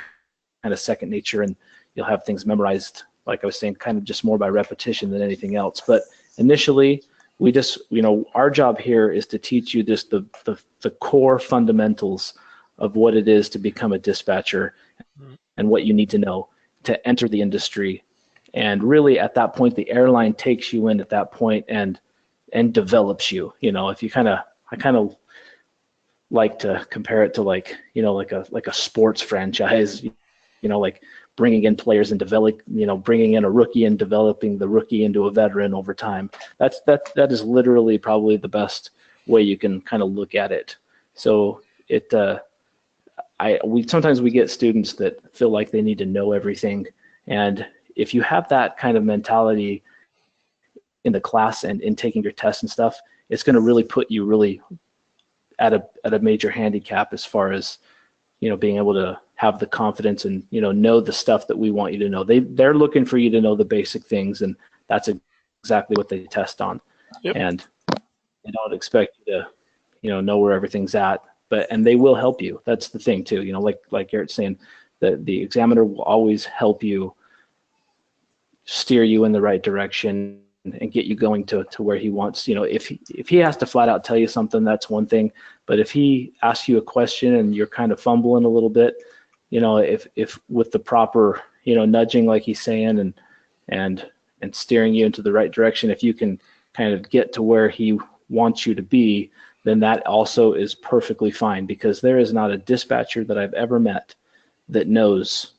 kind of second nature, and you'll have things memorized, like I was saying, kind of just more by repetition than anything else. But initially, we just, our job here is to teach you just the core fundamentals of what it is to become a dispatcher and what you need to know to enter the industry. And really, at that point, the airline takes you in at that point and develops you. If you I kind of like to compare it to like a sports franchise, like bringing in players and bringing in a rookie and developing the rookie into a veteran over time. That is literally probably the best way you can kind of look at it. So sometimes we get students that feel like they need to know everything, and if you have that kind of mentality in the class and in taking your tests and stuff, it's going to really put you really at a major handicap as far as being able to have the confidence and know the stuff that we want you to know. They're looking for you to know the basic things, and that's exactly what they test on. Yep. And they don't expect you to know where everything's at, and they will help you. That's the thing too. Like Garrett's saying, that the examiner will always help you, steer you in the right direction and get you going to where he wants. If he has to flat out tell you something, that's one thing. But if he asks you a question and you're kind of fumbling a little bit, if with the proper, nudging, like he's saying, and steering you into the right direction, if you can kind of get to where he wants you to be, then that also is perfectly fine, because there is not a dispatcher that I've ever met that knows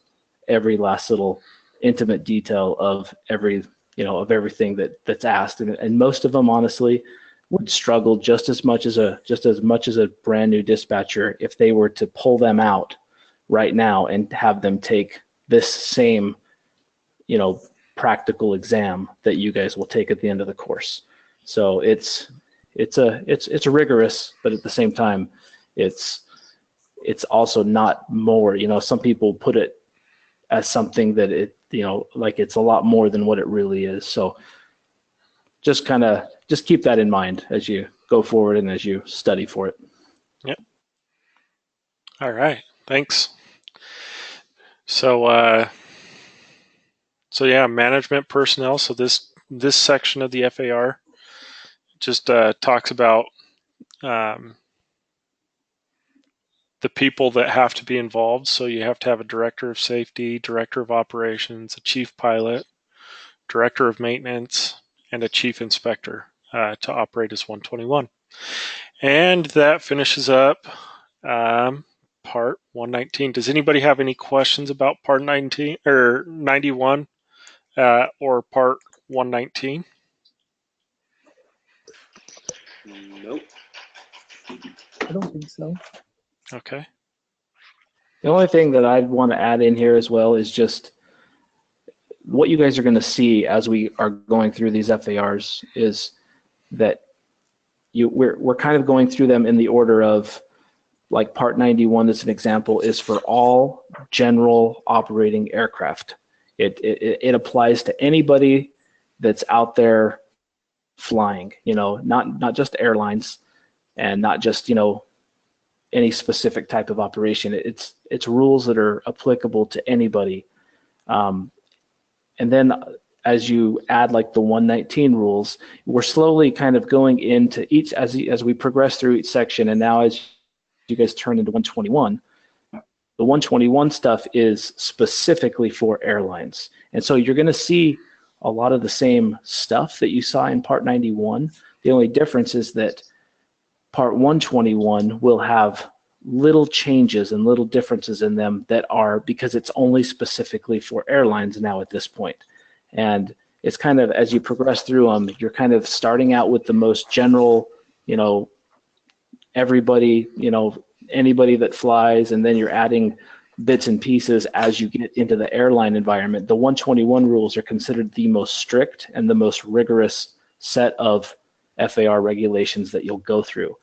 every last little intimate detail of everything that's asked, and most of them honestly would struggle just as much as a brand new dispatcher if they were to pull them out right now and have them take this same practical exam that you guys will take at the end of the course. So it's rigorous, but at the same time it's also not more. Some people put it as something that like it's a lot more than what it really is. So just keep that in mind as you go forward and as you study for it. Yep. All right. Thanks. So yeah, management personnel. So this section of the FAR just talks about the people that have to be involved. So you have to have a director of safety, director of operations, a chief pilot, director of maintenance, and a chief inspector to operate as 121. And that finishes up Part 119. Does anybody have any questions about Part 19 or 91 or Part 119? Nope. I don't think so. Okay. The only thing that I'd want to add in here as well is just what you guys are going to see as we are going through these FARs is that we're kind of going through them in the order of, like, Part 91, as an example, is for all general operating aircraft. It applies to anybody that's out there flying, not just airlines and not just, any specific type of operation. It's rules that are applicable to anybody. And then as you add like the 119 rules, we're slowly kind of going into each, as we progress through each section, and now as you guys turn into 121, the 121 stuff is specifically for airlines. And so you're going to see a lot of the same stuff that you saw in Part 91. The only difference is that Part 121 will have little changes and little differences in them that are because it's only specifically for airlines now at this point. And it's kind of, as you progress through them, you're kind of starting out with the most general, everybody, anybody that flies, and then you're adding bits and pieces as you get into the airline environment. The 121 rules are considered the most strict and the most rigorous set of FAR regulations that you'll go through.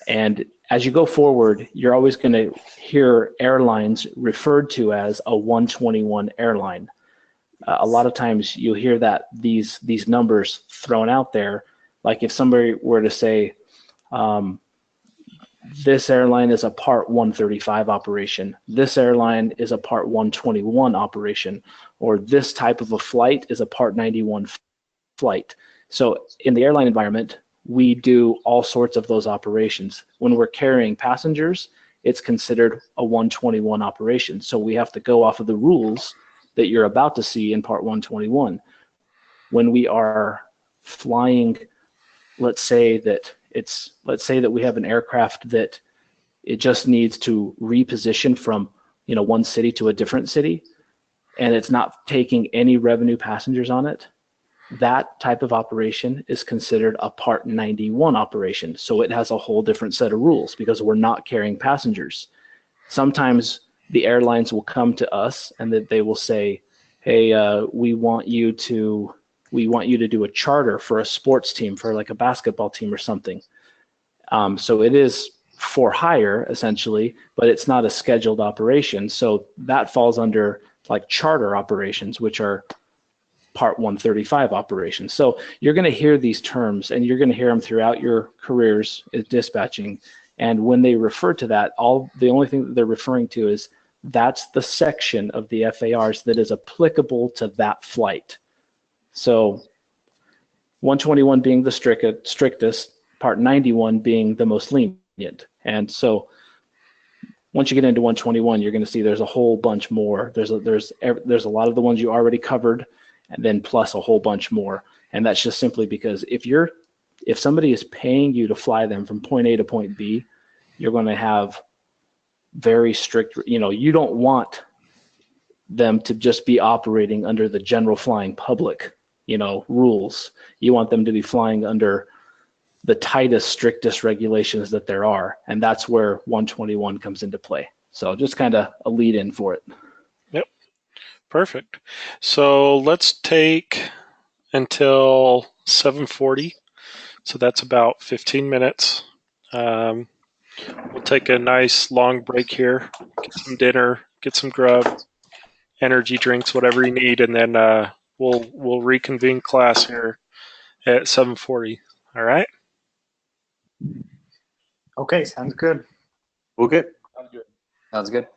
And as you go forward, you're always going to hear airlines referred to as a 121 airline. A lot of times you'll hear that these numbers thrown out there, like if somebody were to say, this airline is a Part 135 operation, this airline is a Part 121 operation, or this type of a flight is a Part 91 flight. So in the airline environment, we do all sorts of those operations. When we're carrying passengers, it's considered a 121 operation. So we have to go off of the rules that you're about to see in Part 121. When we are flying, let's say that we have an aircraft that it just needs to reposition from one city to a different city, and it's not taking any revenue passengers on it. That type of operation is considered a Part 91 operation. So it has a whole different set of rules because we're not carrying passengers. Sometimes the airlines will come to us and that they will say, hey, we want you to do a charter for a sports team, for like a basketball team or something. So it is for hire essentially, but it's not a scheduled operation. So that falls under like charter operations, which are Part 135 operations. So you're going to hear these terms, and you're going to hear them throughout your careers as dispatching. And when they refer to that, the only thing that they're referring to is that's the section of the FARs that is applicable to that flight. So 121 being the strictest, Part 91 being the most lenient. And so once you get into 121, you're going to see there's a whole bunch more. There's a lot of the ones you already covered, and then plus a whole bunch more. And that's just simply because if somebody is paying you to fly them from point A to point B, you're going to have very strict, you don't want them to just be operating under the general flying public, rules. You want them to be flying under the tightest, strictest regulations that there are. And that's where 121 comes into play. So just kind of a lead in for it. Yep. Perfect. So let's take until 7:40. So that's about 15 minutes. We'll take a nice long break here, get some dinner, get some grub, energy drinks, whatever you need, and then we'll reconvene class here at 7:40. All right? Okay, sounds good. Okay. Sounds good.